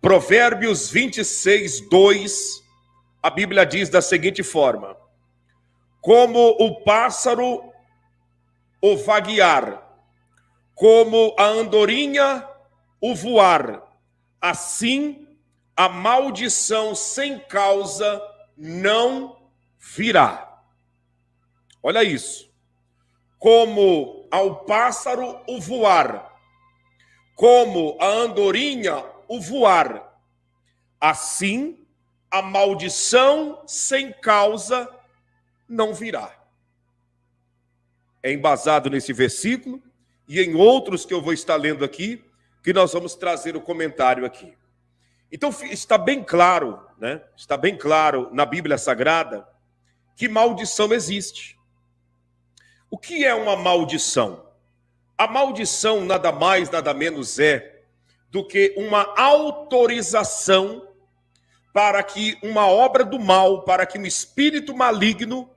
Provérbios 26:2, a Bíblia diz da seguinte forma: como o pássaro o vaguear, como a andorinha o voar, assim a maldição sem causa não virá. Olha isso. Como ao pássaro o voar, como a andorinha o voar, assim a maldição sem causa não virá. É embasado nesse versículo e em outros que eu vou estar lendo aqui, que nós vamos trazer o comentário aqui. Então está bem claro, né? Está bem claro na Bíblia Sagrada que maldição existe. O que é uma maldição? A maldição nada mais, nada menos é do que uma autorização para que uma obra do mal, para que um espírito maligno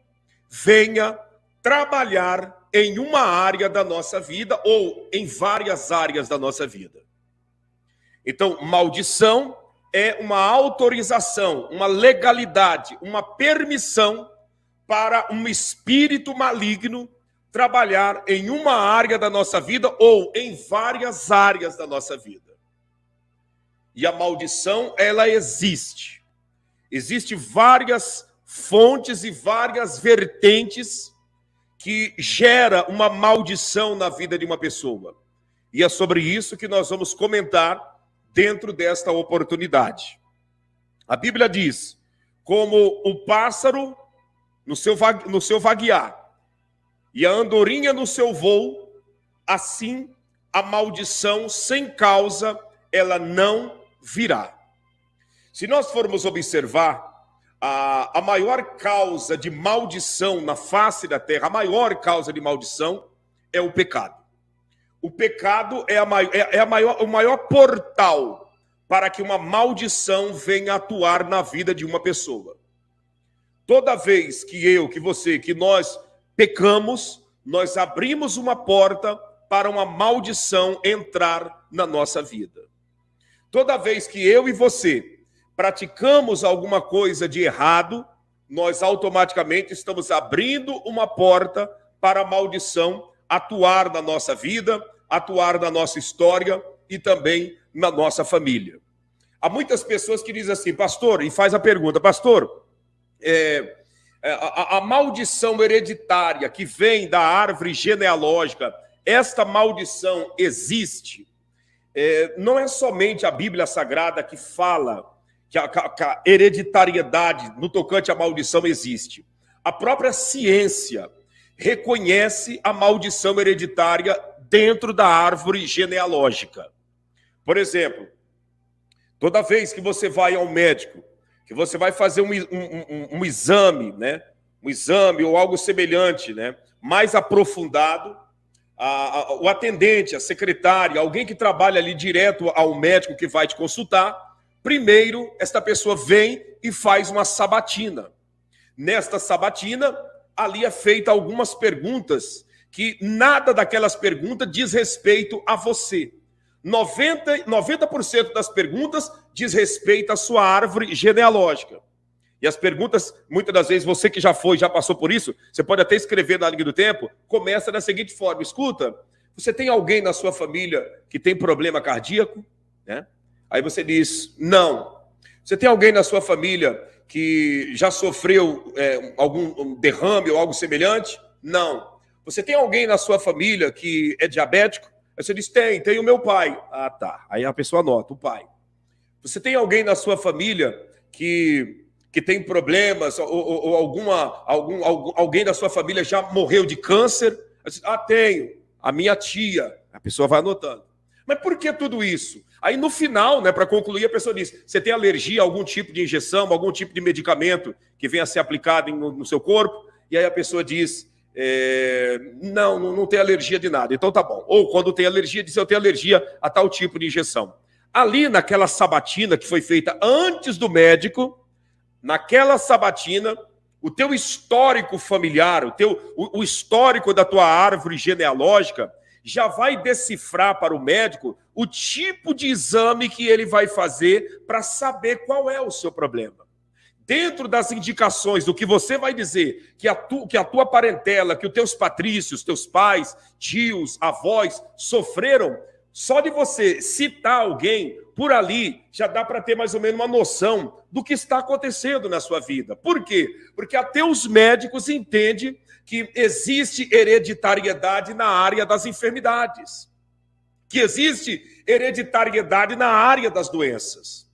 venha trabalhar em uma área da nossa vida ou em várias áreas da nossa vida. Então, maldição é uma autorização, uma legalidade, uma permissão para um espírito maligno trabalhar em uma área da nossa vida ou em várias áreas da nossa vida. E a maldição, ela existe. Existem várias fontes e várias vertentes que gera uma maldição na vida de uma pessoa. E é sobre isso que nós vamos comentar dentro desta oportunidade. A Bíblia diz, como o pássaro no seu vaguear e a andorinha no seu voo, assim a maldição sem causa, ela não virá. Se nós formos observar, a maior causa de maldição na face da terra, a maior causa de maldição é o pecado. O pecado é o maior portal para que uma maldição venha atuar na vida de uma pessoa. Toda vez que eu, que você, que nós pecamos, nós abrimos uma porta para uma maldição entrar na nossa vida. Toda vez que eu e você praticamos alguma coisa de errado, nós automaticamente estamos abrindo uma porta para a maldição atuar na nossa vida, atuar na nossa história e também na nossa família. Há muitas pessoas que dizem assim, pastor, e faz a pergunta, pastor, a maldição hereditária que vem da árvore genealógica, esta maldição existe? Não é somente a Bíblia Sagrada que fala que a hereditariedade no tocante à maldição existe. A própria ciência reconhece a maldição hereditária dentro da árvore genealógica. Por exemplo, toda vez que você vai ao médico, que você vai fazer um exame, né? Um exame ou algo semelhante, né? Mais aprofundado, o atendente, a secretária, alguém que trabalha ali direto ao médico que vai te consultar, primeiro, esta pessoa vem e faz uma sabatina. Nesta sabatina, ali é feita algumas perguntas que nada daquelas perguntas diz respeito a você. 90% das perguntas diz respeito à sua árvore genealógica. E as perguntas, muitas das vezes, você que já foi, já passou por isso, você pode até escrever na linha do tempo, começa da seguinte forma, escuta, você tem alguém na sua família que tem problema cardíaco? Né? Aí você diz, não. Você tem alguém na sua família que já sofreu algum derrame ou algo semelhante? Não. Você tem alguém na sua família que é diabético? Aí você diz, tem o meu pai. Ah, tá. Aí a pessoa anota, o pai. Você tem alguém na sua família que tem problemas ou alguém da sua família já morreu de câncer? Aí você diz, tenho. A minha tia. A pessoa vai anotando. Mas por que tudo isso? Aí no final, né, para concluir, a pessoa diz, você tem alergia a algum tipo de injeção, algum tipo de medicamento que venha a ser aplicado no seu corpo? E aí a pessoa diz, não tem alergia de nada. Então tá bom. Ou quando tem alergia, diz, eu tenho alergia a tal tipo de injeção. Ali naquela sabatina que foi feita antes do médico, naquela sabatina, o teu histórico familiar, o histórico da tua árvore genealógica, já vai decifrar para o médico o tipo de exame que ele vai fazer para saber qual é o seu problema. Dentro das indicações do que você vai dizer, que a tua parentela, que os teus patrícios, teus pais, tios, avós sofreram, só de você citar alguém por ali, já dá para ter mais ou menos uma noção do que está acontecendo na sua vida. Por quê? Porque até os médicos entendem que existe hereditariedade na área das enfermidades, que existe hereditariedade na área das doenças.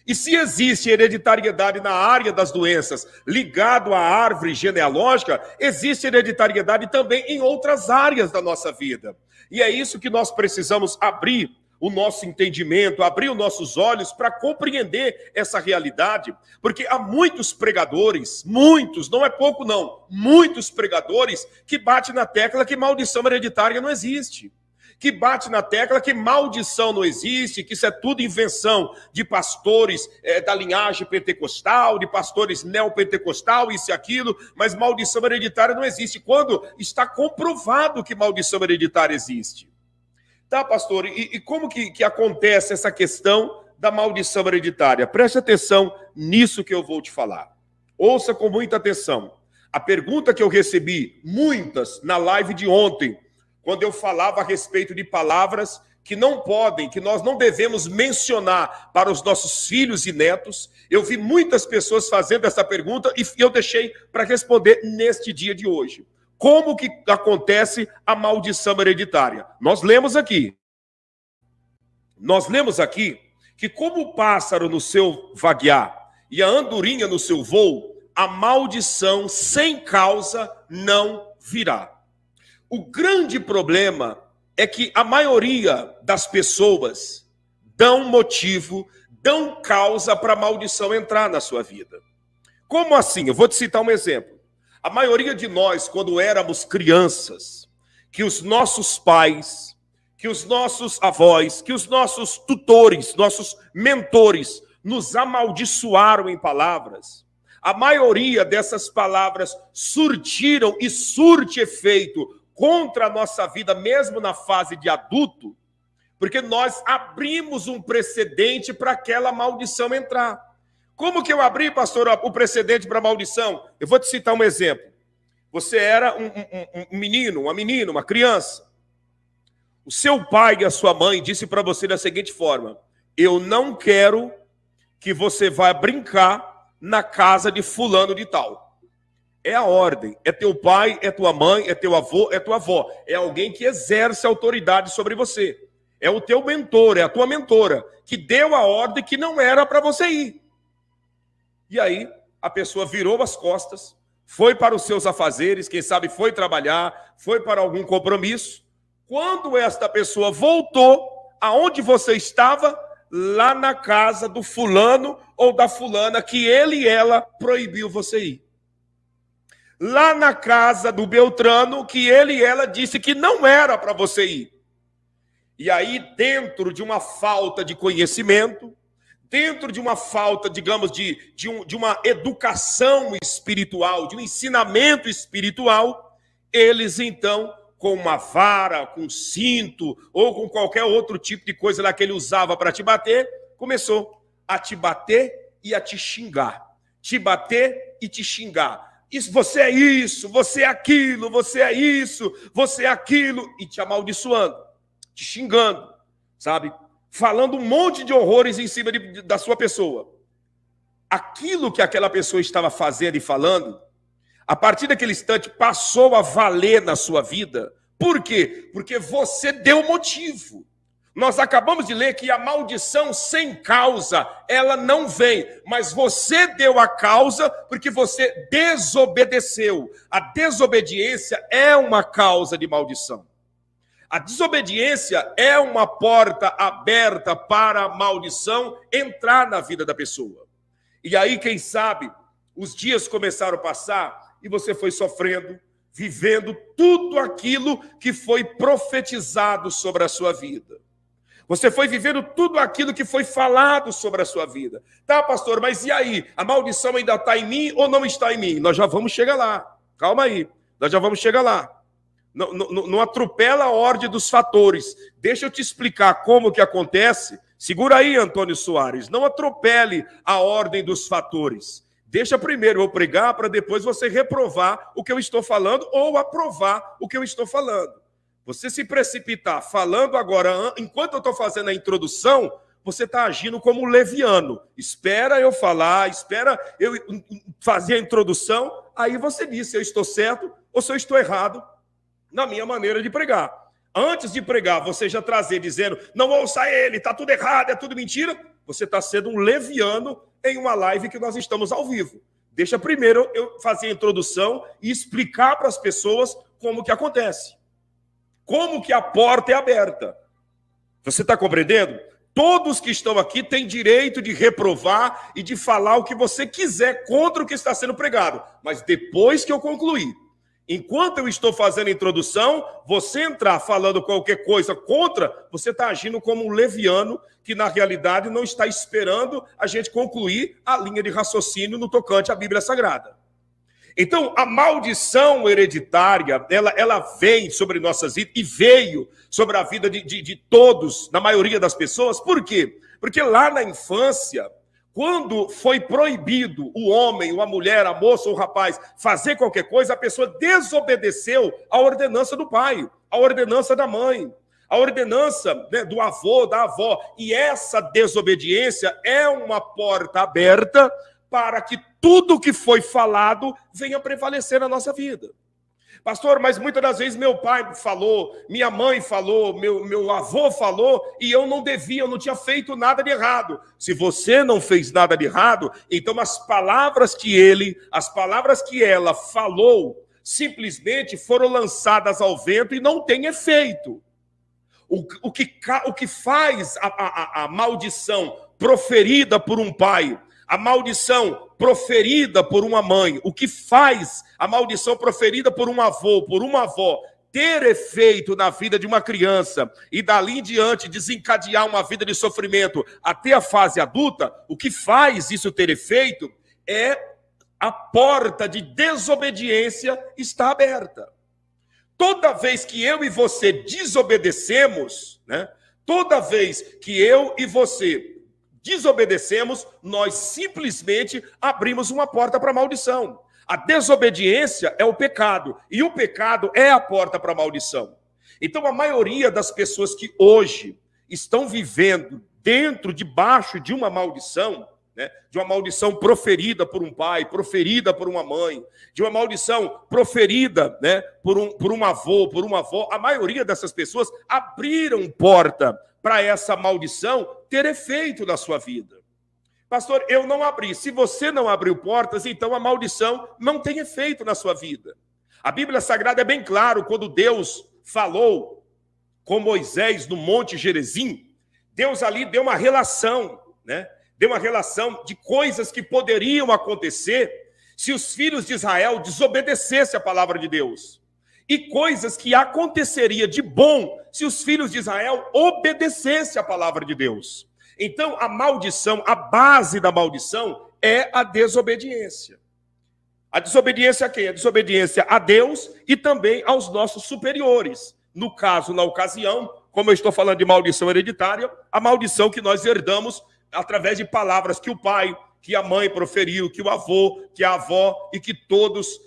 E se existe hereditariedade na área das doenças ligado à árvore genealógica, existe hereditariedade também em outras áreas da nossa vida. E é isso que nós precisamos abrir o nosso entendimento, abrir os nossos olhos para compreender essa realidade, porque há muitos pregadores, muitos, não é pouco não, muitos pregadores que batem na tecla que maldição hereditária não existe, que bate na tecla que maldição não existe, que isso é tudo invenção de pastores da linhagem pentecostal, de pastores neopentecostal, isso e aquilo, mas maldição hereditária não existe, quando está comprovado que maldição hereditária existe. Tá, pastor, e como que acontece essa questão da maldição hereditária? Preste atenção nisso que eu vou te falar. Ouça com muita atenção. A pergunta que eu recebi, muitas, na live de ontem, quando eu falava a respeito de palavras que não podem, que nós não devemos mencionar para os nossos filhos e netos, eu vi muitas pessoas fazendo essa pergunta e eu deixei para responder neste dia de hoje. Como que acontece a maldição hereditária? Nós lemos aqui que como o pássaro no seu vaguear e a andorinha no seu voo, a maldição sem causa não virá. O grande problema é que a maioria das pessoas dão motivo, dão causa para a maldição entrar na sua vida. Como assim? Eu vou te citar um exemplo. A maioria de nós, quando éramos crianças, que os nossos pais, que os nossos avós, que os nossos tutores, nossos mentores, nos amaldiçoaram em palavras, a maioria dessas palavras surtiram e surte efeito contra a nossa vida, mesmo na fase de adulto, porque nós abrimos um precedente para aquela maldição entrar. Como que eu abri, pastor, o precedente para a maldição? Eu vou te citar um exemplo. Você era um menino, uma menina, uma criança. O seu pai e a sua mãe disse para você da seguinte forma: eu não quero que você vá brincar na casa de fulano de tal. É a ordem. É teu pai, é tua mãe, é teu avô, é tua avó. É alguém que exerce autoridade sobre você. É o teu mentor, é a tua mentora, que deu a ordem que não era para você ir. E aí, a pessoa virou as costas, foi para os seus afazeres, quem sabe foi trabalhar, foi para algum compromisso. Quando esta pessoa voltou, aonde você estava? Lá na casa do fulano ou da fulana que ele e ela proibiu você ir. Lá na casa do Beltrano que ele e ela disse que não era para você ir. E aí, dentro de uma falta de conhecimento, dentro de uma falta, digamos, de uma educação espiritual, de um ensinamento espiritual, eles então, com uma vara, com um cinto, ou com qualquer outro tipo de coisa lá que ele usava para te bater, começou a te bater e a te xingar. Te bater e te xingar. Isso, você é isso, você é aquilo, você é isso, você é aquilo, e te amaldiçoando, te xingando, sabe? Falando um monte de horrores em cima da sua pessoa. Aquilo que aquela pessoa estava fazendo e falando, a partir daquele instante passou a valer na sua vida. Por quê? Porque você deu motivo. Nós acabamos de ler que a maldição sem causa, ela não vem, mas você deu a causa porque você desobedeceu. A desobediência é uma causa de maldição. A desobediência é uma porta aberta para a maldição entrar na vida da pessoa. E aí, quem sabe, os dias começaram a passar e você foi sofrendo, vivendo tudo aquilo que foi profetizado sobre a sua vida. Você foi vivendo tudo aquilo que foi falado sobre a sua vida. Tá, pastor, mas e aí? A maldição ainda está em mim ou não está em mim? Nós já vamos chegar lá. Calma aí, nós já vamos chegar lá. não atropela a ordem dos fatores. Deixa eu te explicar como que acontece. Segura aí, Antônio Soares. Não atropele a ordem dos fatores. Deixa primeiro eu pregar para depois você reprovar o que eu estou falando ou aprovar o que eu estou falando. Você se precipitar falando agora, enquanto eu estou fazendo a introdução, você está agindo como leviano. Espera eu falar, espera eu fazer a introdução, aí você diz se eu estou certo ou se eu estou errado na minha maneira de pregar. Antes de pregar, você já trazer dizendo, não ouça ele, está tudo errado, é tudo mentira, você está sendo um leviano em uma live que nós estamos ao vivo. Deixa primeiro eu fazer a introdução e explicar para as pessoas como que acontece. Como que a porta é aberta. Você está compreendendo? Todos que estão aqui têm direito de reprovar e de falar o que você quiser contra o que está sendo pregado. Mas depois que eu concluir, enquanto eu estou fazendo a introdução, você entrar falando qualquer coisa contra, você está agindo como um leviano que, na realidade, não está esperando a gente concluir a linha de raciocínio no tocante à Bíblia Sagrada. Então, a maldição hereditária, ela vem sobre nossas vidas e veio sobre a vida de todos, na maioria das pessoas. Por quê? Porque lá na infância, quando foi proibido o homem, ou a mulher, a moça ou o rapaz fazer qualquer coisa, a pessoa desobedeceu a ordenança do pai, a ordenança da mãe, a ordenança, né, do avô, da avó. E essa desobediência é uma porta aberta para que tudo que foi falado venha prevalecer na nossa vida. Pastor, mas muitas das vezes meu pai falou, minha mãe falou, meu avô falou, e eu não devia, eu não tinha feito nada de errado. Se você não fez nada de errado, então as palavras que ela falou, simplesmente foram lançadas ao vento e não tem efeito. O que faz a maldição proferida por um pai, a maldição proferida por uma mãe, o que faz a maldição proferida por um avô, por uma avó, ter efeito na vida de uma criança e dali em diante desencadear uma vida de sofrimento até a fase adulta, o que faz isso ter efeito é a porta de desobediência está aberta. Toda vez que eu e você desobedecemos, né? Toda vez que eu e você desobedecemos, nós simplesmente abrimos uma porta para a maldição. A desobediência é o pecado, e o pecado é a porta para a maldição. Então, a maioria das pessoas que hoje estão vivendo debaixo de uma maldição, né, de uma maldição proferida por um pai, proferida por uma mãe, de uma maldição proferida, né, por um avô, por uma avó, a maioria dessas pessoas abriram porta para essa maldição ter efeito na sua vida. Pastor, eu não abri. Se você não abriu portas, então a maldição não tem efeito na sua vida. A Bíblia Sagrada é bem claro, quando Deus falou com Moisés no Monte Gerizim, Deus ali deu uma relação, né? Deu uma relação de coisas que poderiam acontecer se os filhos de Israel desobedecessem a palavra de Deus. E coisas que aconteceria de bom se os filhos de Israel obedecessem a palavra de Deus. Então, a maldição, a base da maldição é a desobediência. A desobediência a quem? A desobediência a Deus e também aos nossos superiores. No caso, na ocasião, como eu estou falando de maldição hereditária, a maldição que nós herdamos através de palavras que o pai, que a mãe proferiu, que o avô, que a avó e que todos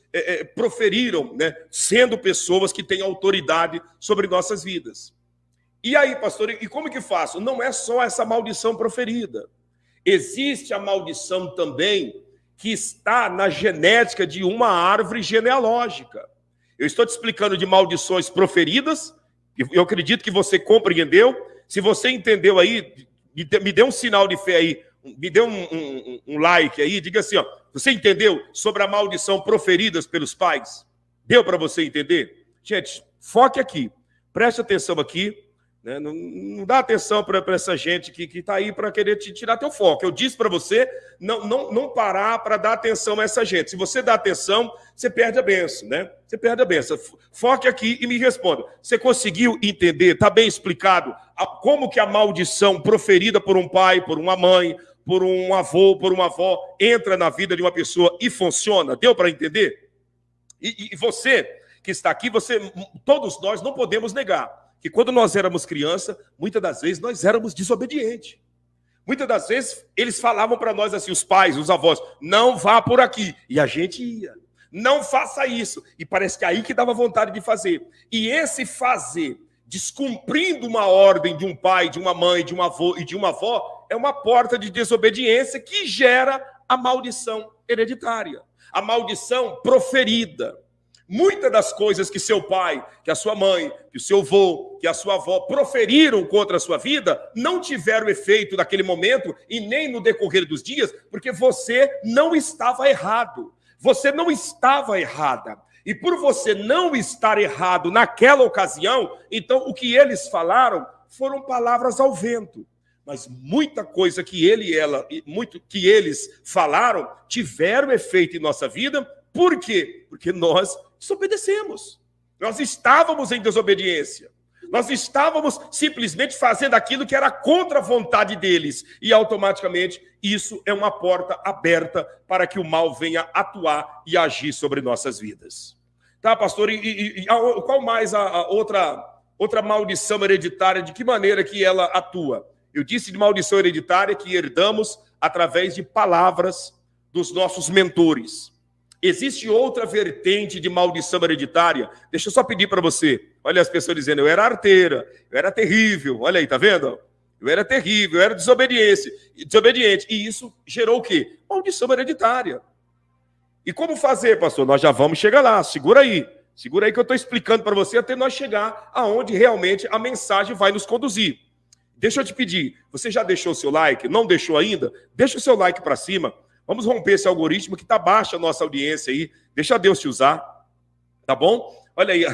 proferiram, né, sendo pessoas que têm autoridade sobre nossas vidas. E aí, pastor, e como que faço? Não é só essa maldição proferida. Existe a maldição também que está na genética de uma árvore genealógica. Eu estou te explicando de maldições proferidas, eu acredito que você compreendeu. Se você entendeu aí, me dê um sinal de fé aí, me dê um like aí, diga assim, ó, você entendeu sobre a maldição proferidas pelos pais? Deu para você entender? Gente, foque aqui, preste atenção aqui, né? Não dá atenção para essa gente que está aí para querer te tirar teu foco. Eu disse para você não parar para dar atenção a essa gente. Se você dá atenção, você perde a bênção, né? Você perde a bênção. Foque aqui e me responda. Você conseguiu entender? Está bem explicado como que a maldição proferida por um pai, por uma mãe, por um avô, por uma avó, entra na vida de uma pessoa e funciona? Deu para entender? E você que está aqui, todos nós não podemos negar que quando nós éramos criança, muitas das vezes nós éramos desobedientes. Muitas das vezes eles falavam para nós assim, os pais, os avós, não vá por aqui. E a gente ia. Não faça isso. E parece que é aí que dava vontade de fazer. E esse fazer, descumprindo uma ordem de um pai, de uma mãe, de um avô e de uma avó, é uma porta de desobediência que gera a maldição hereditária. A maldição proferida. Muitas das coisas que seu pai, que a sua mãe, que o seu avô, que a sua avó proferiram contra a sua vida, não tiveram efeito naquele momento e nem no decorrer dos dias, porque você não estava errado. Você não estava errada. E por você não estar errado naquela ocasião, então o que eles falaram foram palavras ao vento. Mas muita coisa que que eles falaram tiveram efeito em nossa vida. Por quê? Porque nós desobedecemos. Nós estávamos em desobediência. Nós estávamos simplesmente fazendo aquilo que era contra a vontade deles. E automaticamente isso é uma porta aberta para que o mal venha atuar e agir sobre nossas vidas. Tá, pastor? Qual mais a outra maldição hereditária? De que maneira que ela atua? Eu disse de maldição hereditária que herdamos através de palavras dos nossos mentores. Existe outra vertente de maldição hereditária. Deixa eu só pedir para você. Olha as pessoas dizendo, eu era arteira, eu era terrível. Olha aí, tá vendo? Eu era terrível, eu era desobediente. E isso gerou o quê? Maldição hereditária. E como fazer, pastor? Nós já vamos chegar lá. Segura aí. Segura aí que eu estou explicando para você até nós chegar aonde realmente a mensagem vai nos conduzir. Deixa eu te pedir. Você já deixou o seu like? Não deixou ainda? Deixa o seu like para cima. Vamos romper esse algoritmo que está baixo a nossa audiência aí. Deixa Deus te usar. Tá bom? Olha aí,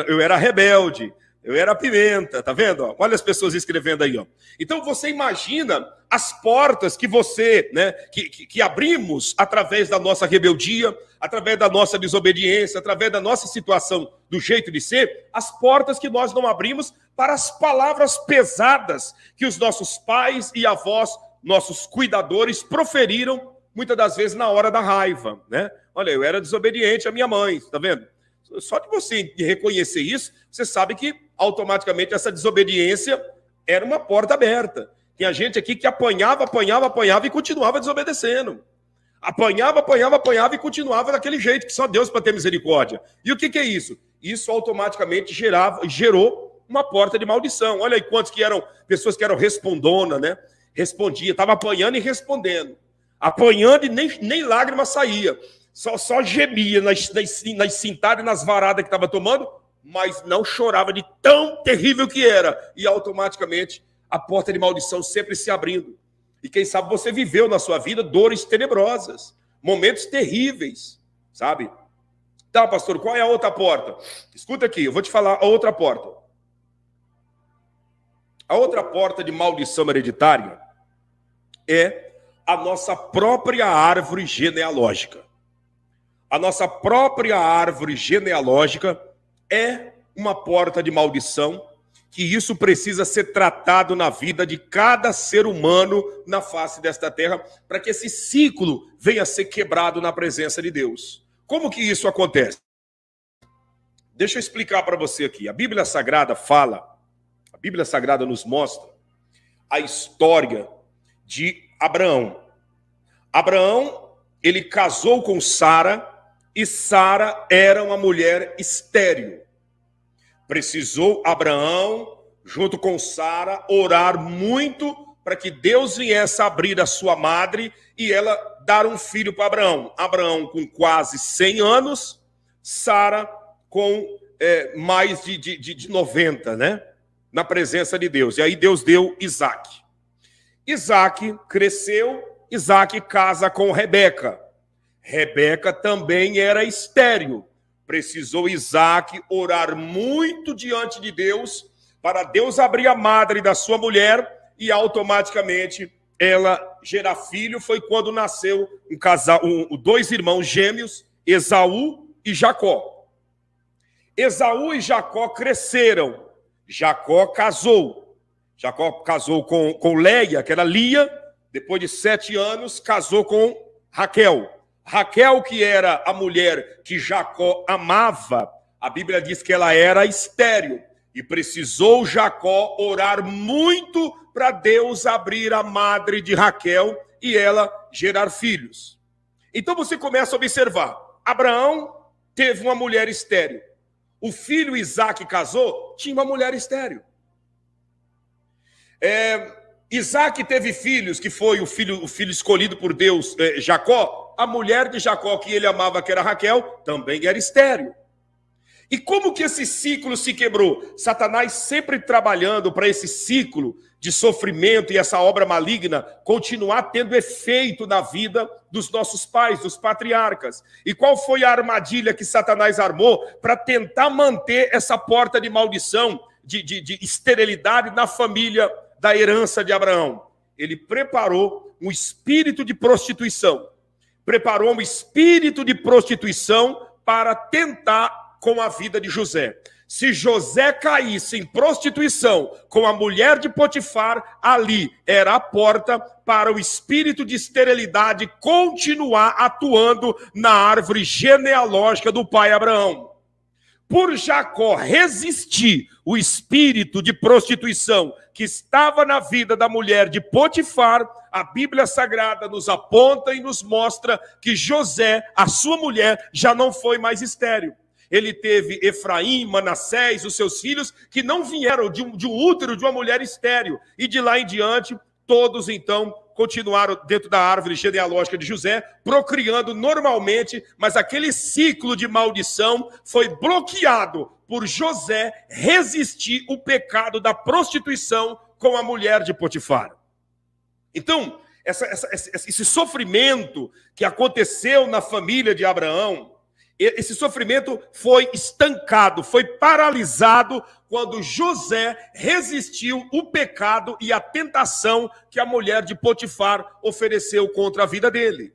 eu era rebelde, eu era pimenta, tá vendo? Olha as pessoas escrevendo aí, ó. Então você imagina as portas que você, né, que abrimos através da nossa rebeldia, através da nossa desobediência, através da nossa situação do jeito de ser, as portas que nós não abrimos para as palavras pesadas que os nossos pais e avós, nossos cuidadores, proferiram muitas das vezes na hora da raiva, né? Olha, eu era desobediente à minha mãe, tá vendo? Só de você reconhecer isso, você sabe que automaticamente essa desobediência era uma porta aberta. Tinha gente aqui que apanhava e continuava desobedecendo. Apanhava e continuava daquele jeito, que só Deus para ter misericórdia. E o que é isso? Isso automaticamente gerou uma porta de maldição. Olha aí quantos que eram pessoas que eram respondona, né? Respondia, estava apanhando e respondendo. Apanhando e nem lágrima saía. Só gemia nas cintadas e nas varadas que estava tomando, mas não chorava de tão terrível que era. E automaticamente a porta de maldição sempre se abrindo. E quem sabe você viveu na sua vida dores tenebrosas, momentos terríveis, sabe? Tá, pastor, qual é a outra porta? Escuta aqui, eu vou te falar a outra porta. A outra porta de maldição hereditária é a nossa própria árvore genealógica. A nossa própria árvore genealógica é uma porta de maldição, que isso precisa ser tratado na vida de cada ser humano na face desta terra, para que esse ciclo venha a ser quebrado na presença de Deus. Como que isso acontece? Deixa eu explicar para você aqui. A Bíblia Sagrada fala, a Bíblia Sagrada nos mostra a história de Abraão. Abraão, ele casou com Sara, e Sara era uma mulher estéril. Precisou Abraão, junto com Sara, orar muito para que Deus viesse abrir a sua madre e ela dar um filho para Abraão. Abraão com quase 100 anos, Sara com mais de 90, né? Na presença de Deus. E aí Deus deu Isaac. Isaac cresceu, Isaac casa com Rebeca. Rebeca também era estéril. Precisou Isaac orar muito diante de Deus para Deus abrir a madre da sua mulher e automaticamente ela gerar filho. Foi quando nasceu dois irmãos gêmeos, Esaú e Jacó. Esaú e Jacó cresceram. Jacó casou. Jacó casou com Leia, que era Lia. Depois de 7 anos, casou com Raquel. Raquel, que era a mulher que Jacó amava, a Bíblia diz que ela era estéril. E precisou Jacó orar muito para Deus abrir a madre de Raquel e ela gerar filhos. Então você começa a observar. Abraão teve uma mulher estéril. O filho Isaque casou, tinha uma mulher estéril. Isaque teve filhos, que foi o filho escolhido por Deus, Jacó. A mulher de Jacó, que ele amava, que era Raquel, também era estéril. E como que esse ciclo se quebrou? Satanás sempre trabalhando para esse ciclo de sofrimento e essa obra maligna continuar tendo efeito na vida dos nossos pais, dos patriarcas. E qual foi a armadilha que Satanás armou para tentar manter essa porta de maldição, de esterilidade na família da herança de Abraão? Ele preparou um espírito de prostituição. Preparou um espírito de prostituição para tentar com a vida de José. Se José caísse em prostituição com a mulher de Potifar, ali era a porta para o espírito de esterilidade continuar atuando na árvore genealógica do pai Abraão. Por Jacó resistir o espírito de prostituição que estava na vida da mulher de Potifar, a Bíblia Sagrada nos aponta e nos mostra que José, a sua mulher, já não foi mais estéril. Ele teve Efraim, Manassés, os seus filhos, que não vieram de um útero de uma mulher estéril. E de lá em diante, todos então continuaram dentro da árvore genealógica de José, procriando normalmente, mas aquele ciclo de maldição foi bloqueado por José resistir o pecado da prostituição com a mulher de Potifar. Então, esse sofrimento que aconteceu na família de Abraão, esse sofrimento foi estancado, foi paralisado quando José resistiu o pecado e a tentação que a mulher de Potifar ofereceu contra a vida dele.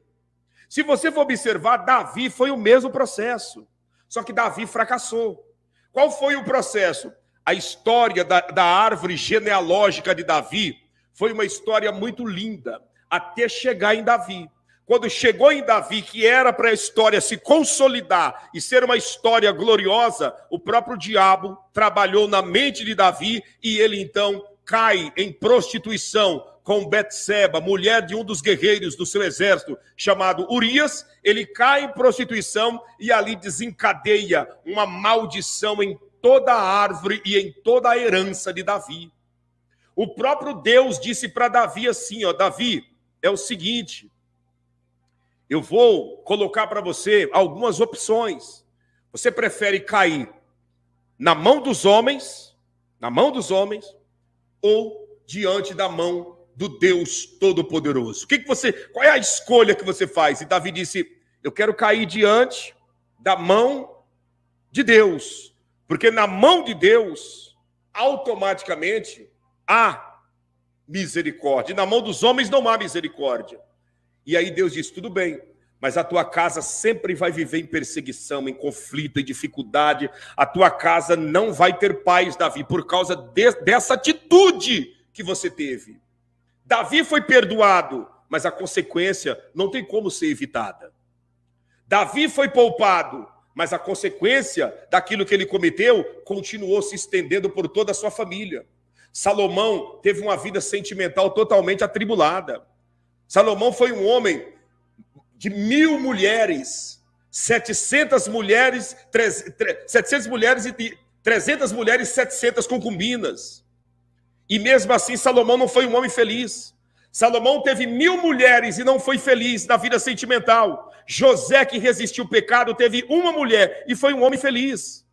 Se você for observar, Davi foi o mesmo processo, só que Davi fracassou. Qual foi o processo? A história da árvore genealógica de Davi foi uma história muito linda, até chegar em Davi. Quando chegou em Davi, que era para a história se consolidar e ser uma história gloriosa, o próprio diabo trabalhou na mente de Davi e ele então cai em prostituição com Betseba, mulher de um dos guerreiros do seu exército, chamado Urias. Ele cai em prostituição e ali desencadeia uma maldição em toda a árvore e em toda a herança de Davi. O próprio Deus disse para Davi assim, Davi, é o seguinte, eu vou colocar para você algumas opções. Você prefere cair na mão dos homens, ou diante da mão do Deus Todo-Poderoso? Qual é a escolha que você faz? E Davi disse, eu quero cair diante da mão de Deus, porque na mão de Deus, automaticamente, há misericórdia. Na mão dos homens não há misericórdia. E aí Deus diz, tudo bem, mas a tua casa sempre vai viver em perseguição, em conflito, em dificuldade. A tua casa não vai ter paz, Davi, por causa dessa atitude que você teve. Davi foi perdoado, mas a consequência não tem como ser evitada. Davi foi poupado, mas a consequência daquilo que ele cometeu continuou se estendendo por toda a sua família. Salomão teve uma vida sentimental totalmente atribulada. Salomão foi um homem de 1000 mulheres, 700 mulheres, 700 mulheres e 300 mulheres, 700 concubinas. E mesmo assim, Salomão não foi um homem feliz. Salomão teve 1000 mulheres e não foi feliz na vida sentimental. José, que resistiu ao pecado, teve uma mulher e foi um homem feliz.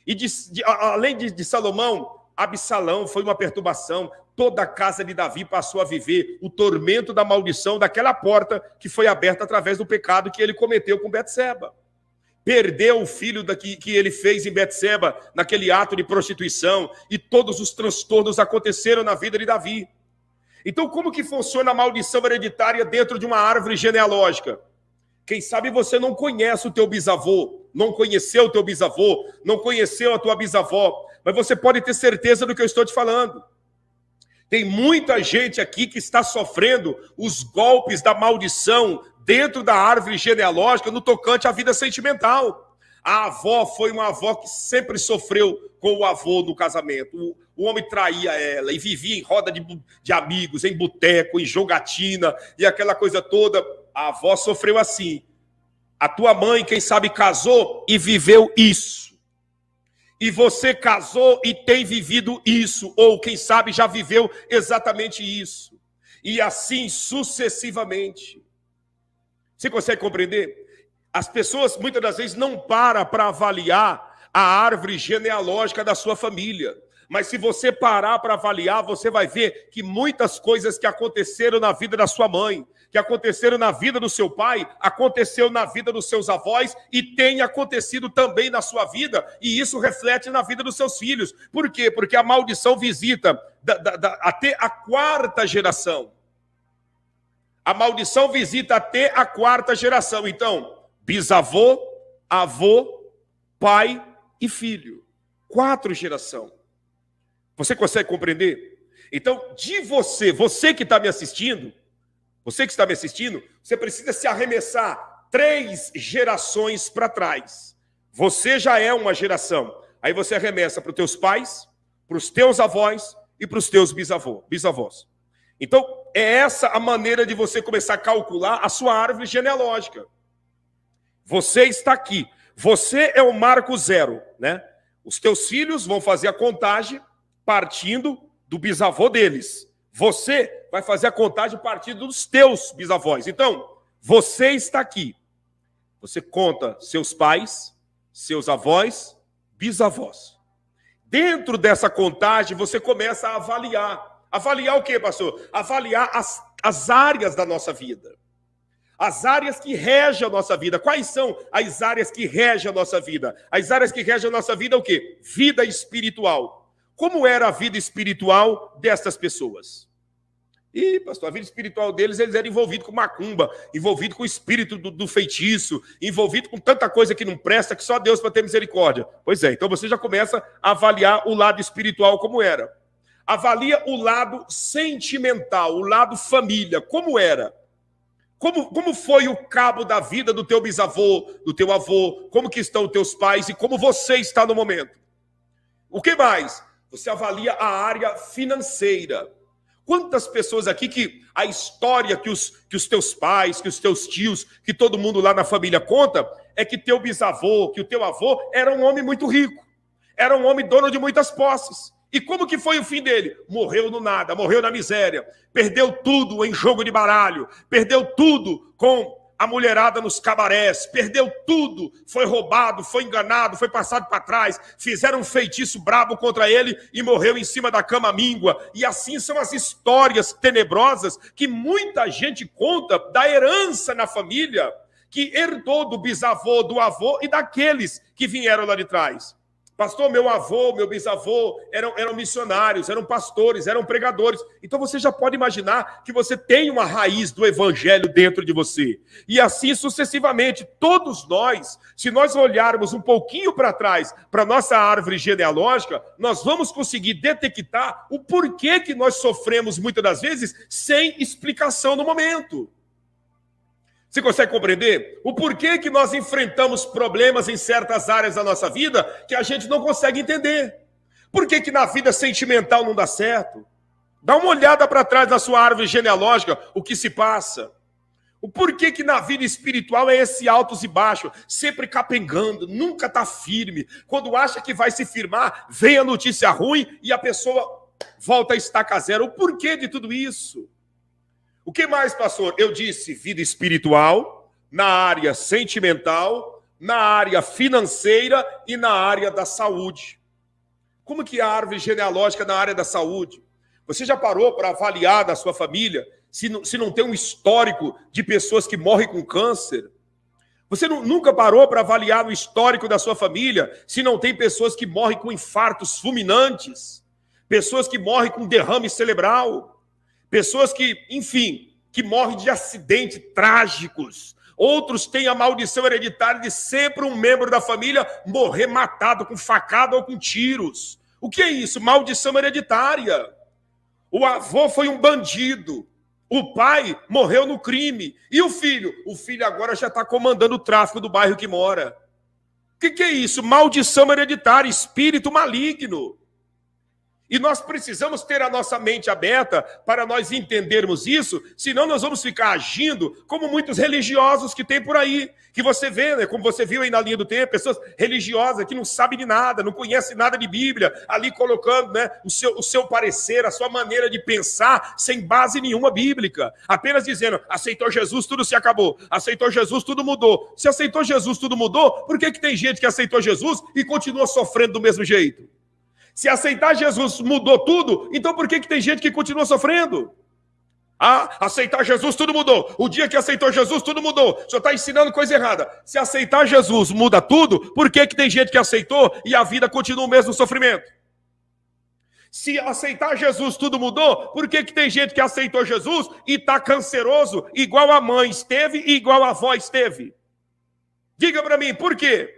E além de Salomão, Absalão foi uma perturbação. Toda a casa de Davi passou a viver o tormento da maldição daquela porta que foi aberta através do pecado que ele cometeu com Betseba. Perdeu o filho que ele fez em Betseba, naquele ato de prostituição, e todos os transtornos aconteceram na vida de Davi. Então, como que funciona a maldição hereditária dentro de uma árvore genealógica? Quem sabe você não conhece o teu bisavô, não conheceu o teu bisavô, não conheceu a tua bisavó, mas você pode ter certeza do que eu estou te falando. Tem muita gente aqui que está sofrendo os golpes da maldição dentro da árvore genealógica no tocante à vida sentimental. A avó foi uma avó que sempre sofreu com o avô no casamento. O homem traía ela e vivia em roda de amigos, em boteco, em jogatina e aquela coisa toda. A avó sofreu assim. A tua mãe, quem sabe, casou e viveu isso. E você casou e tem vivido isso. Ou, quem sabe, já viveu exatamente isso. E assim sucessivamente. Você consegue compreender? As pessoas, muitas das vezes, não param para avaliar a árvore genealógica da sua família. Mas se você parar para avaliar, você vai ver que muitas coisas que aconteceram na vida da sua mãe, que aconteceram na vida do seu pai, aconteceu na vida dos seus avós e tem acontecido também na sua vida. E isso reflete na vida dos seus filhos. Por quê? Porque a maldição visita até a quarta geração. A maldição visita até a quarta geração. Então, bisavô, avô, pai e filho. 4 gerações. Você consegue compreender? Então, de você que está me assistindo, você precisa se arremessar 3 gerações para trás. Você já é uma geração. Aí você arremessa para os teus pais, para os teus avós e para os teus bisavós. Então, é essa a maneira de você começar a calcular a sua árvore genealógica. Você está aqui. Você é o marco 0, né? Os teus filhos vão fazer a contagem partindo do bisavô deles. Você vai fazer a contagem partindo dos teus bisavós. Então, você está aqui. Você conta seus pais, seus avós, bisavós. Dentro dessa contagem, você começa a avaliar. Avaliar o quê, pastor? Avaliar as áreas da nossa vida. As áreas que regem a nossa vida. Quais são as áreas que regem a nossa vida? As áreas que regem a nossa vida é o quê? Vida espiritual. Como era a vida espiritual destas pessoas? E, pastor, a vida espiritual deles, eles eram envolvidos com macumba, envolvidos com o espírito do feitiço, envolvidos com tanta coisa que não presta, que só Deus para ter misericórdia. Pois é, então você já começa a avaliar o lado espiritual como era. Avalia o lado sentimental, o lado família, como era. Como foi o cabo da vida do teu bisavô, do teu avô, como que estão os teus pais e como você está no momento. O que mais? Você avalia a área financeira. Quantas pessoas aqui que a história que os teus pais, que os teus tios, que todo mundo lá na família conta, é que teu bisavô, que o teu avô era um homem muito rico. Era um homem dono de muitas posses. E como que foi o fim dele? Morreu no nada, morreu na miséria, perdeu tudo em jogo de baralho, perdeu tudo com a mulherada nos cabarés, perdeu tudo, foi roubado, foi enganado, foi passado para trás, fizeram um feitiço brabo contra ele e morreu em cima da cama míngua. E assim são as histórias tenebrosas que muita gente conta da herança na família, que herdou do bisavô, do avô e daqueles que vieram lá de trás. Pastor, meu avô, meu bisavô eram missionários, eram pastores, eram pregadores. Então você já pode imaginar que você tem uma raiz do evangelho dentro de você. E assim sucessivamente, todos nós, se nós olharmos um pouquinho para trás, para a nossa árvore genealógica, nós vamos conseguir detectar o porquê que nós sofremos muitas das vezes sem explicação no momento. Você consegue compreender o porquê que nós enfrentamos problemas em certas áreas da nossa vida que a gente não consegue entender? Por que na vida sentimental não dá certo? Dá uma olhada para trás da sua árvore genealógica, o que se passa. O porquê que na vida espiritual é esse altos e baixos, sempre capengando, nunca está firme. Quando acha que vai se firmar, vem a notícia ruim e a pessoa volta a estaca zero. O porquê de tudo isso? O que mais, pastor? Eu disse vida espiritual, na área sentimental, na área financeira e na área da saúde. Como que é a árvore genealógica na área da saúde? Você já parou para avaliar da sua família se não tem um histórico de pessoas que morrem com câncer? Você nunca parou para avaliar o histórico da sua família se não tem pessoas que morrem com infartos fulminantes? Pessoas que morrem com derrame cerebral? Pessoas que, enfim, que morrem de acidentes trágicos. Outros têm a maldição hereditária de sempre um membro da família morrer matado com facada ou com tiros. O que é isso? Maldição hereditária. O avô foi um bandido. O pai morreu no crime. E o filho? O filho agora já está comandando o tráfico do bairro que mora. O que é isso? Maldição hereditária, espírito maligno. E nós precisamos ter a nossa mente aberta para nós entendermos isso, senão nós vamos ficar agindo como muitos religiosos que tem por aí, que você vê, né, como você viu aí na linha do tempo, pessoas religiosas que não sabem de nada, não conhecem nada de Bíblia, ali colocando, né, o seu parecer, a sua maneira de pensar, sem base nenhuma bíblica, apenas dizendo, aceitou Jesus, tudo se acabou, aceitou Jesus, tudo mudou. Se aceitou Jesus, tudo mudou, por que tem gente que aceitou Jesus e continua sofrendo do mesmo jeito? Se aceitar Jesus mudou tudo, então por que tem gente que continua sofrendo? Ah, aceitar Jesus tudo mudou. O dia que aceitou Jesus tudo mudou. O senhor está ensinando coisa errada. Se aceitar Jesus muda tudo, por que tem gente que aceitou e a vida continua o mesmo sofrimento? Se aceitar Jesus tudo mudou, por que tem gente que aceitou Jesus e está canceroso igual a mãe esteve e igual a avó esteve? Diga para mim, por quê?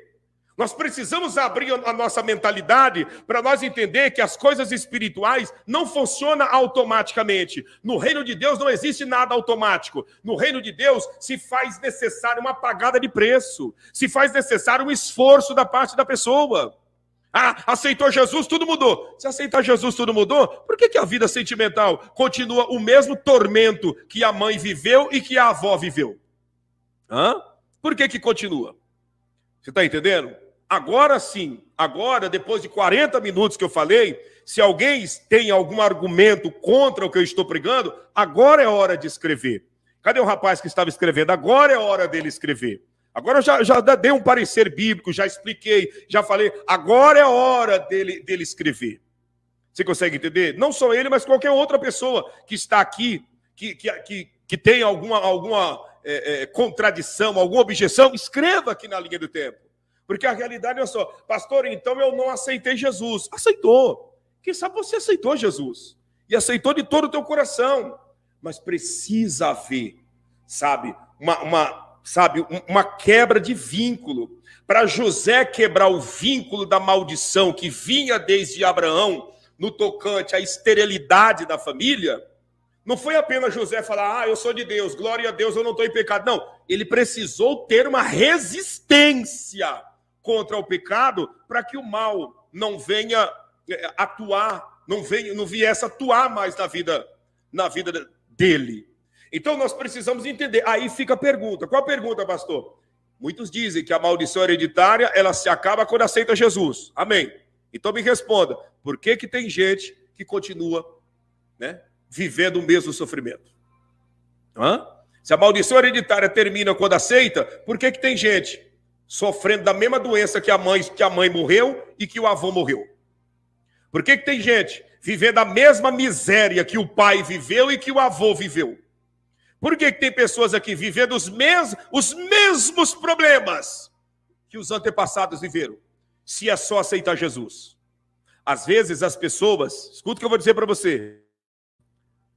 Nós precisamos abrir a nossa mentalidade para nós entender que as coisas espirituais não funcionam automaticamente. No reino de Deus não existe nada automático. No reino de Deus se faz necessário uma pagada de preço. Se faz necessário um esforço da parte da pessoa. Ah, aceitou Jesus, tudo mudou. Se aceitar Jesus, tudo mudou, por que a vida sentimental continua o mesmo tormento que a mãe viveu e que a avó viveu? Por que continua? Você está entendendo? Agora sim, agora, depois de 40 minutos que eu falei, se alguém tem algum argumento contra o que eu estou pregando, agora é hora de escrever. Cadê o rapaz que estava escrevendo? Agora é hora dele escrever. Agora eu já dei um parecer bíblico, já expliquei, já falei. Agora é hora dele escrever. Você consegue entender? Não só ele, mas qualquer outra pessoa que está aqui, que tem alguma contradição, alguma objeção, escreva aqui na linha do tempo. Porque a realidade é só, pastor, então eu não aceitei Jesus. Aceitou. Quem sabe você aceitou Jesus. E aceitou de todo o teu coração. Mas precisa haver, sabe, uma quebra de vínculo. Para José quebrar o vínculo da maldição que vinha desde Abraão, no tocante à esterilidade da família, não foi apenas José falar, eu sou de Deus, glória a Deus, eu não estou em pecado. Não, ele precisou ter uma resistência contra o pecado, para que o mal não venha atuar, não viesse atuar mais na vida dele. Então nós precisamos entender. Aí fica a pergunta. Qual a pergunta, pastor? Muitos dizem que a maldição hereditária, ela se acaba quando aceita Jesus. Amém. Então me responda, por que tem gente que continua, né, vivendo o mesmo sofrimento? Se a maldição hereditária termina quando aceita, por que tem gente sofrendo da mesma doença que a mãe morreu e que o avô morreu? Por que tem gente vivendo a mesma miséria que o pai viveu e que o avô viveu? Por que tem pessoas aqui vivendo os mesmos problemas que os antepassados viveram? Se é só aceitar Jesus. Às vezes as pessoas, escuta o que eu vou dizer para você.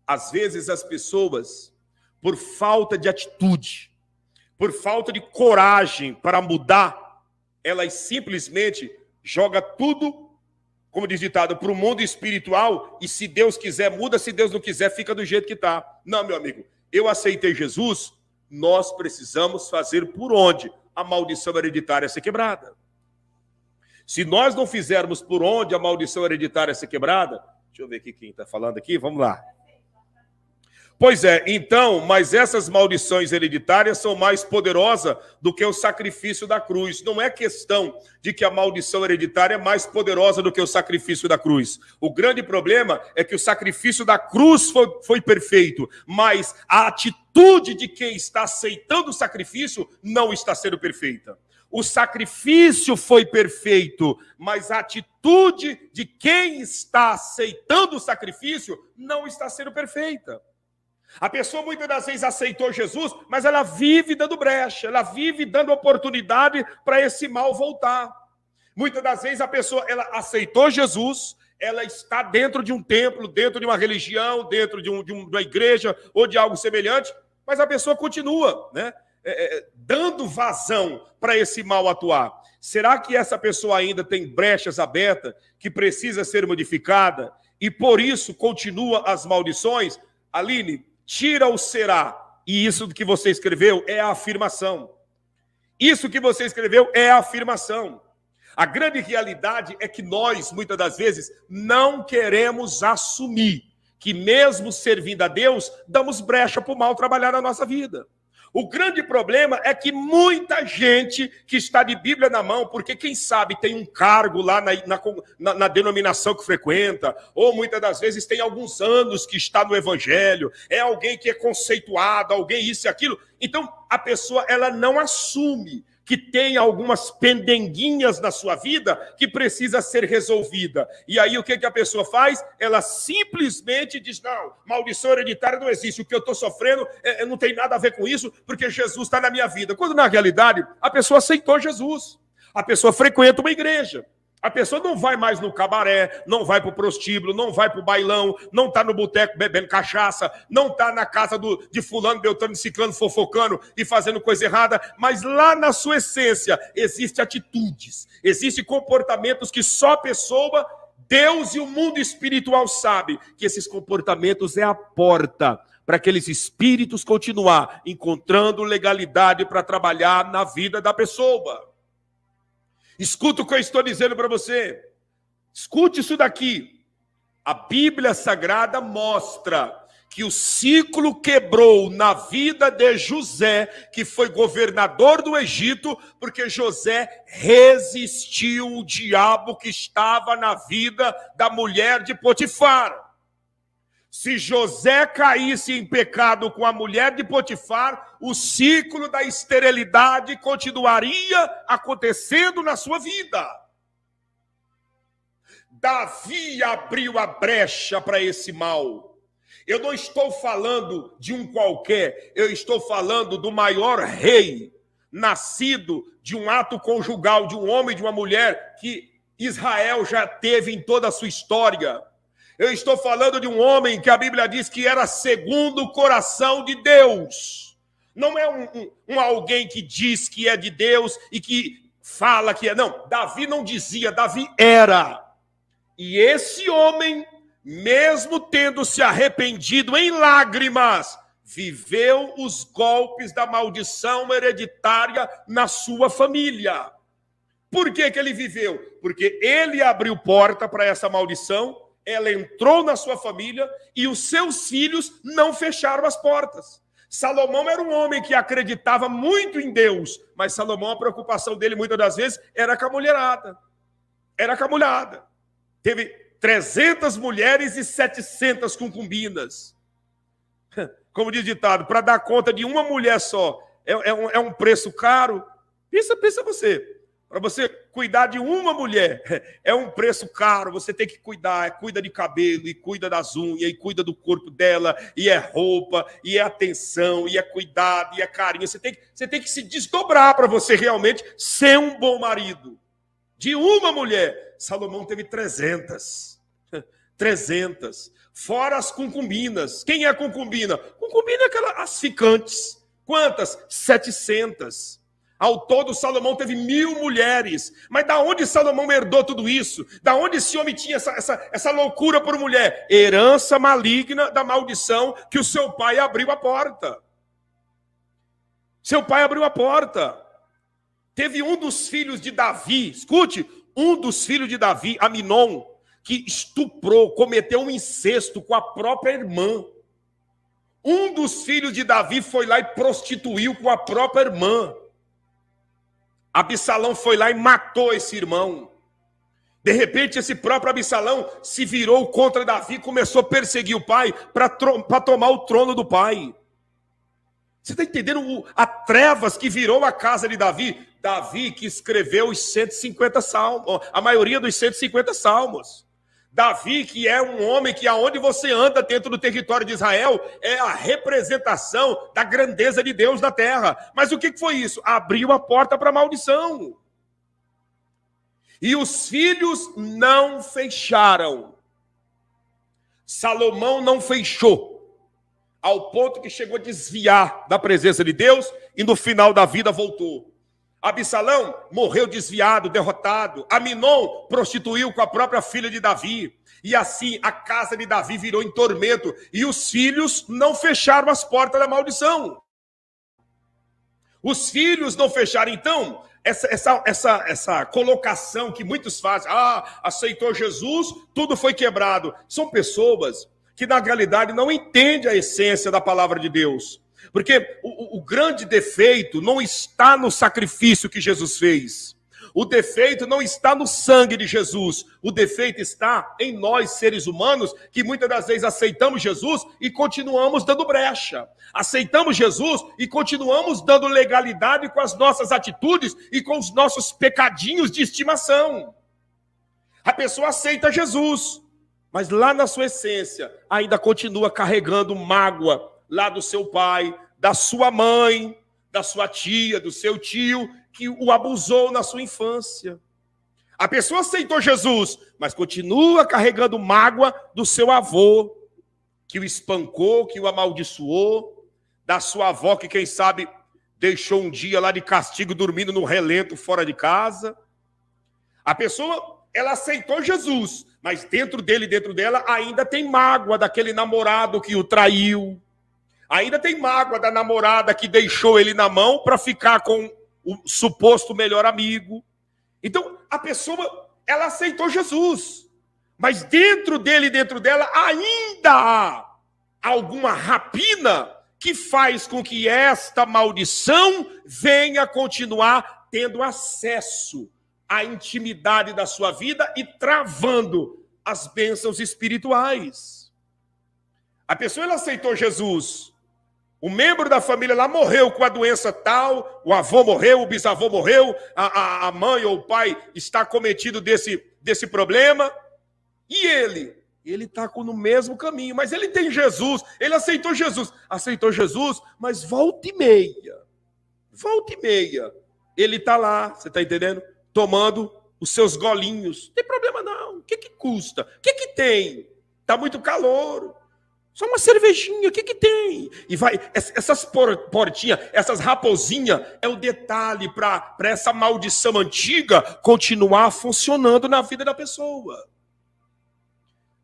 Às vezes as pessoas, por falta de atitude, por falta de coragem para mudar, elas simplesmente jogam tudo, como diz ditado, para o mundo espiritual, e se Deus quiser muda, se Deus não quiser fica do jeito que está. Não, meu amigo, eu aceitei Jesus, nós precisamos fazer por onde a maldição hereditária ser quebrada. Se nós não fizermos por onde a maldição hereditária ser quebrada, deixa eu ver aqui quem está falando aqui, vamos lá. Pois é, então, mas essas maldições hereditárias são mais poderosas do que o sacrifício da cruz. Não é questão de que a maldição hereditária é mais poderosa do que o sacrifício da cruz. O grande problema é que o sacrifício da cruz foi perfeito, mas a atitude de quem está aceitando o sacrifício não está sendo perfeita. O sacrifício foi perfeito, mas a atitude de quem está aceitando o sacrifício não está sendo perfeita. A pessoa muitas das vezes aceitou Jesus, mas ela vive dando brecha, ela vive dando oportunidade para esse mal voltar. Muitas das vezes a pessoa ela aceitou Jesus, ela está dentro de um templo, dentro de uma religião, dentro de uma igreja ou de algo semelhante, mas a pessoa continua, né, dando vazão para esse mal atuar. Será que essa pessoa ainda tem brechas abertas que precisa ser modificada e por isso continua as maldições? Aline, tira o será, e isso que você escreveu é a afirmação. Isso que você escreveu é a afirmação. A grande realidade é que nós, muitas das vezes, não queremos assumir que mesmo servindo a Deus, damos brecha para o mal trabalhar na nossa vida. O grande problema é que muita gente que está de Bíblia na mão, porque quem sabe tem um cargo lá na denominação que frequenta, ou muitas das vezes tem alguns anos que está no Evangelho, é alguém que é conceituado, alguém isso e aquilo. Então, a pessoa ela não assume que tem algumas pendenguinhas na sua vida que precisa ser resolvida. E aí o que a pessoa faz? Ela simplesmente diz, não, maldição hereditária não existe, o que eu estou sofrendo não tem nada a ver com isso, porque Jesus está na minha vida. Quando na realidade a pessoa aceitou Jesus, a pessoa frequenta uma igreja. A pessoa não vai mais no cabaré, não vai para o prostíbulo, não vai para o bailão, não está no boteco bebendo cachaça, não está na casa de fulano, beltrano, ciclano, fofocando e fazendo coisa errada, mas lá na sua essência existem atitudes, existem comportamentos que só a pessoa, Deus e o mundo espiritual sabem que esses comportamentos é a porta para aqueles espíritos continuar encontrando legalidade para trabalhar na vida da pessoa. Escuta o que eu estou dizendo para você. Escute isso daqui. A Bíblia Sagrada mostra que o ciclo quebrou na vida de José, que foi governador do Egito, porque José resistiu o diabo que estava na vida da mulher de Potifar. Se José caísse em pecado com a mulher de Potifar, o ciclo da esterilidade continuaria acontecendo na sua vida. Davi abriu a brecha para esse mal. Eu não estou falando de um qualquer, eu estou falando do maior rei, nascido de um ato conjugal de um homem e de uma mulher que Israel já teve em toda a sua história. Eu estou falando de um homem que a Bíblia diz que era segundo o coração de Deus. Não é um alguém que diz que é de Deus e que fala que é. Não, Davi não dizia, Davi era. E esse homem, mesmo tendo se arrependido em lágrimas, viveu os golpes da maldição hereditária na sua família. Por que ele viveu? Porque ele abriu porta para essa maldição. Ela entrou na sua família e os seus filhos não fecharam as portas. Salomão era um homem que acreditava muito em Deus, mas Salomão, a preocupação dele muitas das vezes era com a mulherada. Era com a mulherada. Teve 300 mulheres e 700 concubinas. Como diz o ditado, para dar conta de uma mulher só é um preço caro. Pensa você. Para você cuidar de uma mulher, é um preço caro, você tem que cuidar, cuida de cabelo, e cuida das unhas, e cuida do corpo dela, e é roupa, e é atenção, e é cuidado, e é carinho. Você tem que se desdobrar para você realmente ser um bom marido. De uma mulher, Salomão teve 300. 300. Fora as concubinas. Quem é concubina? Concubina é aquelas as ficantes. Quantas? 700. Ao todo, Salomão teve 1000 mulheres. Mas da onde Salomão herdou tudo isso? Da onde esse homem tinha essa loucura por mulher? Herança maligna da maldição que o seu pai abriu a porta. Seu pai abriu a porta. Teve um dos filhos de Davi, escute, um dos filhos de Davi, Aminon, que estuprou, cometeu um incesto com a própria irmã. Um dos filhos de Davi foi lá e prostituiu com a própria irmã. Absalão foi lá e matou esse irmão. De repente, esse próprio Absalão se virou contra Davi e começou a perseguir o pai para tomar o trono do pai. Você está entendendo a trevas que virou a casa de Davi? Davi que escreveu os 150 salmos, a maioria dos 150 salmos. Davi, que é um homem que aonde você anda dentro do território de Israel, é a representação da grandeza de Deus na terra. Mas o que foi isso? Abriu a porta para a maldição. E os filhos não fecharam. Salomão não fechou, ao ponto que chegou a desviar da presença de Deus e no final da vida voltou. Absalão morreu desviado, derrotado. Aminon prostituiu com a própria filha de Davi. E assim a casa de Davi virou em tormento. E os filhos não fecharam as portas da maldição. Os filhos não fecharam. Então, essa colocação que muitos fazem, aceitou Jesus, tudo foi quebrado. São pessoas que, na realidade, não entendem a essência da palavra de Deus. Porque o grande defeito não está no sacrifício que Jesus fez. O defeito não está no sangue de Jesus. O defeito está em nós, seres humanos, que muitas das vezes aceitamos Jesus e continuamos dando brecha. Aceitamos Jesus e continuamos dando legalidade com as nossas atitudes e com os nossos pecadinhos de estimação. A pessoa aceita Jesus, mas lá na sua essência ainda continua carregando mágoa lá do seu pai, da sua mãe, da sua tia, do seu tio, que o abusou na sua infância. A pessoa aceitou Jesus, mas continua carregando mágoa do seu avô, que o espancou, que o amaldiçoou, da sua avó, que quem sabe deixou um dia lá de castigo dormindo no relento fora de casa. A pessoa, ela aceitou Jesus, mas dentro dele, dentro dela, ainda tem mágoa daquele namorado que o traiu. Ainda tem mágoa da namorada que deixou ele na mão para ficar com o suposto melhor amigo. Então, a pessoa, ela aceitou Jesus, mas dentro dele, dentro dela, ainda há alguma rapina que faz com que esta maldição venha continuar tendo acesso à intimidade da sua vida e travando as bênçãos espirituais. A pessoa, ela aceitou Jesus. O membro da família lá morreu com a doença tal, o avô morreu, o bisavô morreu, a mãe ou o pai está cometido desse problema. E ele está no mesmo caminho, mas ele tem Jesus, ele aceitou Jesus, mas volta e meia, ele está lá, você está entendendo? Tomando os seus golinhos. Não tem problema não, o que custa? O que tem? Está muito calor. Só uma cervejinha, o que tem? E vai, essas portinhas, essas raposinhas, é o detalhe para essa maldição antiga continuar funcionando na vida da pessoa.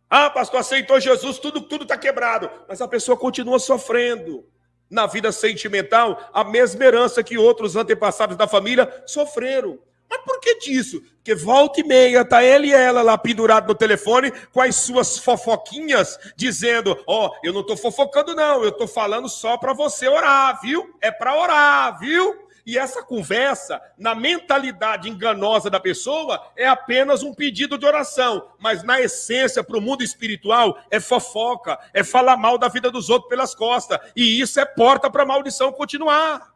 Pastor, aceitou Jesus, tudo está quebrado. Mas a pessoa continua sofrendo. Na vida sentimental, a mesma herança que outros antepassados da família sofreram. Mas por que disso? Porque volta e meia está ele e ela lá pendurado no telefone com as suas fofoquinhas, dizendo, eu não estou fofocando não, eu estou falando só para você orar, viu? É para orar, viu? E essa conversa, na mentalidade enganosa da pessoa, é apenas um pedido de oração, mas na essência, para o mundo espiritual, é fofoca, é falar mal da vida dos outros pelas costas, e isso é porta para a maldição continuar.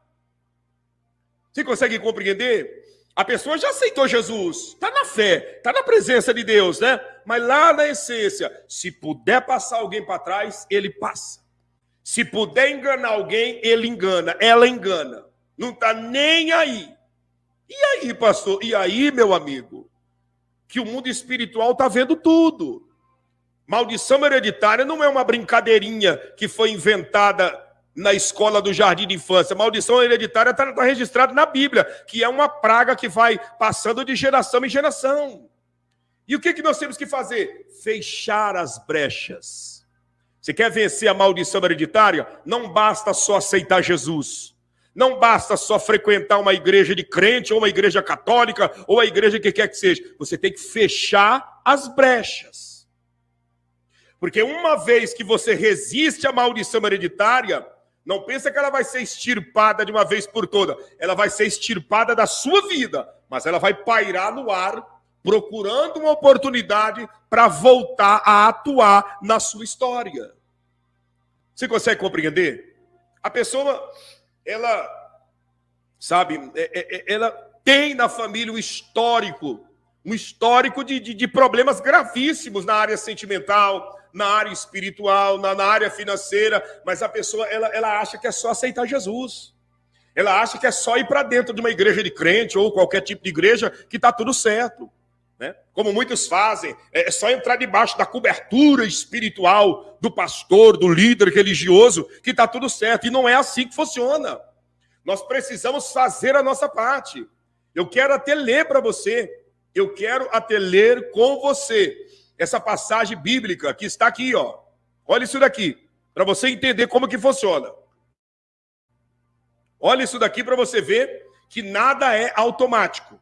Você consegue compreender? A pessoa já aceitou Jesus, está na fé, está na presença de Deus, né? Mas lá na essência, se puder passar alguém para trás, ele passa. Se puder enganar alguém, ele engana, ela engana. Não está nem aí. E aí, pastor? E aí, meu amigo? Que o mundo espiritual está vendo tudo. Maldição hereditária não é uma brincadeirinha que foi inventada na escola do jardim de infância. Maldição hereditária está registrada na Bíblia, que é uma praga que vai passando de geração em geração. E o que nós temos que fazer? Fechar as brechas. Você quer vencer a maldição hereditária? Não basta só aceitar Jesus. Não basta só frequentar uma igreja de crente, ou uma igreja católica, ou a igreja que quer que seja. Você tem que fechar as brechas. Porque uma vez que você resiste à maldição hereditária, não pensa que ela vai ser extirpada de uma vez por toda. Ela vai ser extirpada da sua vida, mas ela vai pairar no ar, procurando uma oportunidade para voltar a atuar na sua história. Você consegue compreender? A pessoa, ela, sabe, ela tem na família um histórico de problemas gravíssimos na área sentimental, na área espiritual, na área financeira, mas a pessoa, ela acha que é só aceitar Jesus. Ela acha que é só ir para dentro de uma igreja de crente ou qualquer tipo de igreja que está tudo certo, né? Como muitos fazem, é só entrar debaixo da cobertura espiritual do pastor, do líder religioso, que está tudo certo. E não é assim que funciona. Nós precisamos fazer a nossa parte. Eu quero até ler para você, eu quero até ler com você essa passagem bíblica que está aqui, ó. Olha isso daqui, para você entender como que funciona. Olha isso daqui para você ver que nada é automático.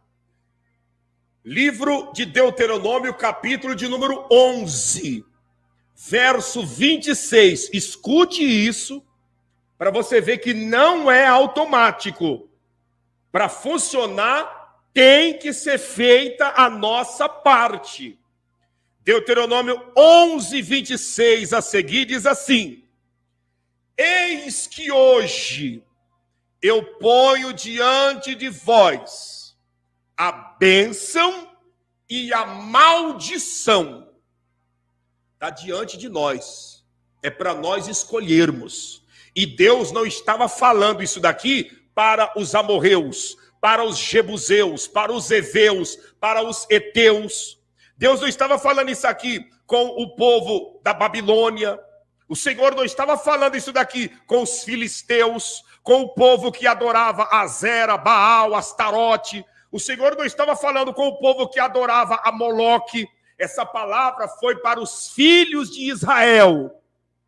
Livro de Deuteronômio, capítulo de número 11, verso 26. Escute isso para você ver que não é automático. Para funcionar, tem que ser feita a nossa parte. Deuteronômio 11, 26 a seguir diz assim: eis que hoje eu ponho diante de vós a bênção e a maldição. Está diante de nós. É para nós escolhermos. E Deus não estava falando isso daqui para os amorreus, para os jebuseus, para os heveus, para os heteus. Deus não estava falando isso aqui com o povo da Babilônia. O Senhor não estava falando isso daqui com os filisteus, com o povo que adorava Azera, Baal, Astarote. O Senhor não estava falando com o povo que adorava a Moloque. Essa palavra foi para os filhos de Israel.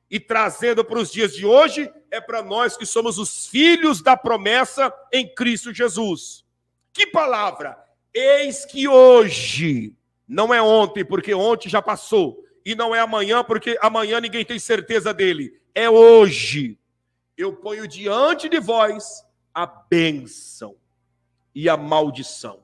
E trazendo para os dias de hoje, é para nós que somos os filhos da promessa em Cristo Jesus. Que palavra? Eis que hoje, não é ontem, porque ontem já passou. E não é amanhã, porque amanhã ninguém tem certeza dele. É hoje. Eu ponho diante de vós a bênção e a maldição.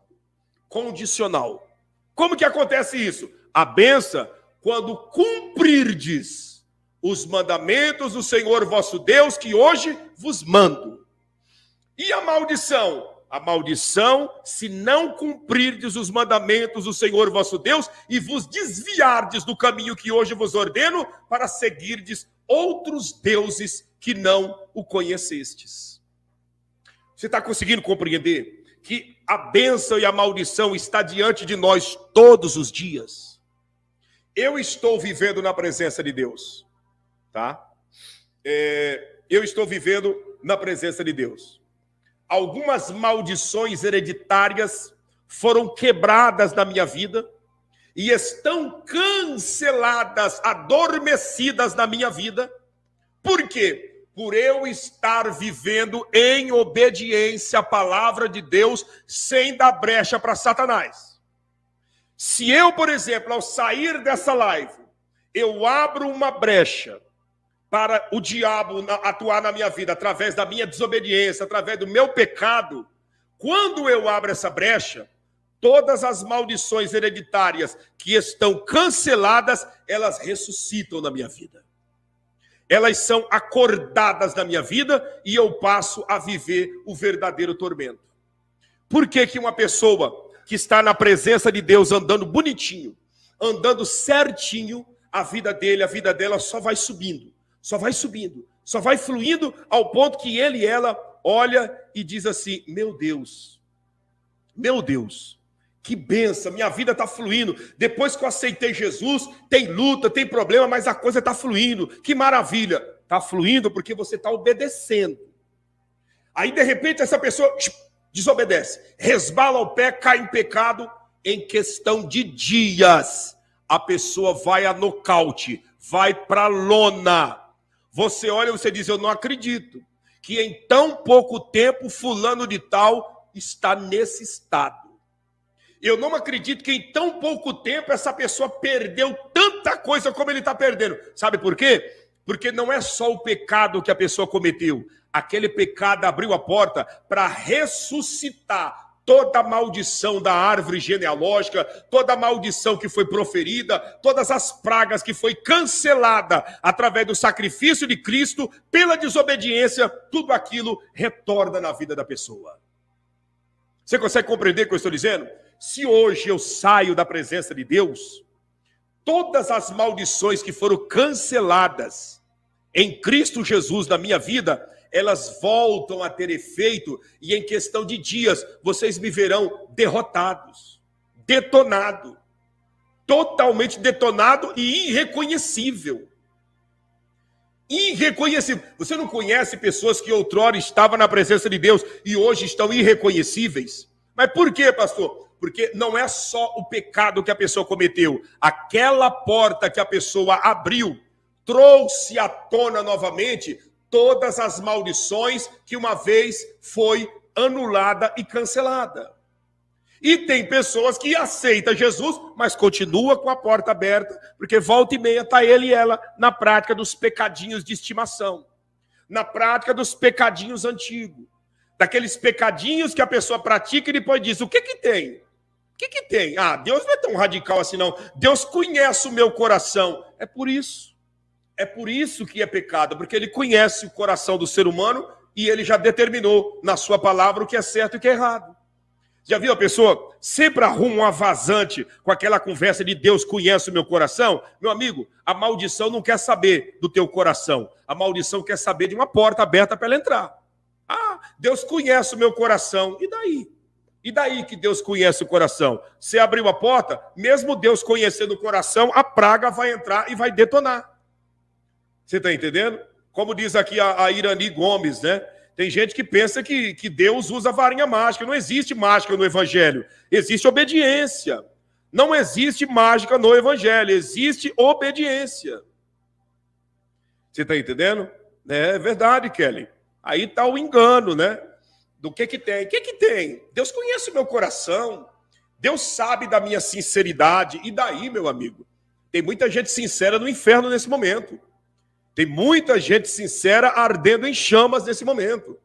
Condicional. Como que acontece isso? A bênção, quando cumprirdes os mandamentos do Senhor vosso Deus, que hoje vos mando. E a maldição? A maldição, se não cumprirdes os mandamentos do Senhor vosso Deus e vos desviardes do caminho que hoje vos ordeno, para seguirdes outros deuses que não o conhecestes. Você está conseguindo compreender que a bênção e a maldição está diante de nós todos os dias? Eu estou vivendo na presença de Deus, tá? Eu estou vivendo na presença de Deus. Algumas maldições hereditárias foram quebradas na minha vida e estão canceladas, adormecidas na minha vida. Por quê? Por eu estar vivendo em obediência à palavra de Deus, sem dar brecha para Satanás. Se eu, por exemplo, ao sair dessa live, eu abro uma brecha para o diabo atuar na minha vida, através da minha desobediência, através do meu pecado, quando eu abro essa brecha, todas as maldições hereditárias que estão canceladas, elas ressuscitam na minha vida. Elas são acordadas na minha vida e eu passo a viver o verdadeiro tormento. Por que que uma pessoa que está na presença de Deus, andando bonitinho, andando certinho, a vida dele, a vida dela só vai subindo, só vai fluindo, ao ponto que ele e ela olha e diz assim: meu Deus, que bênção, minha vida está fluindo. Depois que eu aceitei Jesus, tem luta, tem problema, mas a coisa está fluindo. Que maravilha. Está fluindo porque você está obedecendo. Aí, de repente, essa pessoa desobedece, resbala o pé, cai em pecado. Em questão de dias, a pessoa vai a nocaute, vai para a lona. Você olha e você diz: eu não acredito que em tão pouco tempo fulano de tal está nesse estado. Eu não acredito que em tão pouco tempo essa pessoa perdeu tanta coisa como ele está perdendo. Sabe por quê? Porque não é só o pecado que a pessoa cometeu. Aquele pecado abriu a porta para ressuscitar toda a maldição da árvore genealógica, toda a maldição que foi proferida, todas as pragas que foi cancelada através do sacrifício de Cristo, pela desobediência, tudo aquilo retorna na vida da pessoa. Você consegue compreender o que eu estou dizendo? Se hoje eu saio da presença de Deus, todas as maldições que foram canceladas em Cristo Jesus na minha vida, elas voltam a ter efeito, e em questão de dias, vocês me verão derrotados, detonado, totalmente detonado e irreconhecível. Irreconhecível. Você não conhece pessoas que outrora estavam na presença de Deus e hoje estão irreconhecíveis? Mas por quê, pastor? Porque não é só o pecado que a pessoa cometeu. Aquela porta que a pessoa abriu trouxe à tona novamente todas as maldições que uma vez foi anulada e cancelada. E tem pessoas que aceitam Jesus, mas continua com a porta aberta, porque volta e meia está ele e ela na prática dos pecadinhos de estimação, na prática dos pecadinhos antigos, daqueles pecadinhos que a pessoa pratica e depois diz, o que que tem? O que que tem? Ah, Deus não é tão radical assim não, Deus conhece o meu coração. É por isso que é pecado, porque ele conhece o coração do ser humano e ele já determinou na sua palavra o que é certo e o que é errado. Já viu a pessoa sempre arruma uma vazante com aquela conversa de Deus conhece o meu coração? Meu amigo, a maldição não quer saber do teu coração. A maldição quer saber de uma porta aberta para ela entrar. Ah, Deus conhece o meu coração. E daí? E daí que Deus conhece o coração? Você abriu a porta, mesmo Deus conhecendo o coração, a praga vai entrar e vai detonar. Você está entendendo? Como diz aqui a Irani Gomes, né? Tem gente que pensa que Deus usa varinha mágica. Não existe mágica no Evangelho. Existe obediência. Não existe mágica no Evangelho. Existe obediência. Você está entendendo? É verdade, Kelly. Aí está o engano, né? Do que tem. O que tem? Deus conhece o meu coração. Deus sabe da minha sinceridade. E daí, meu amigo? Tem muita gente sincera no inferno nesse momento. Tem muita gente sincera ardendo em chamas nesse momento.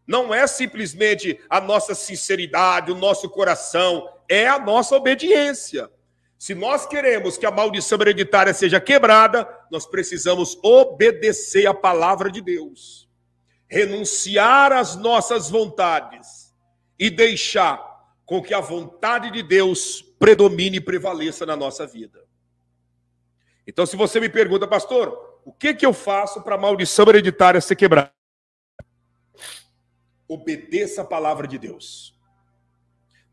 Não é simplesmente a nossa sinceridade, o nosso coração, é a nossa obediência. Se nós queremos que a maldição hereditária seja quebrada, nós precisamos obedecer a palavra de Deus. Renunciar às nossas vontades e deixar com que a vontade de Deus predomine e prevaleça na nossa vida. Então, se você me pergunta, pastor, o que eu faço para a maldição hereditária ser quebrada? Obedeça a palavra de Deus.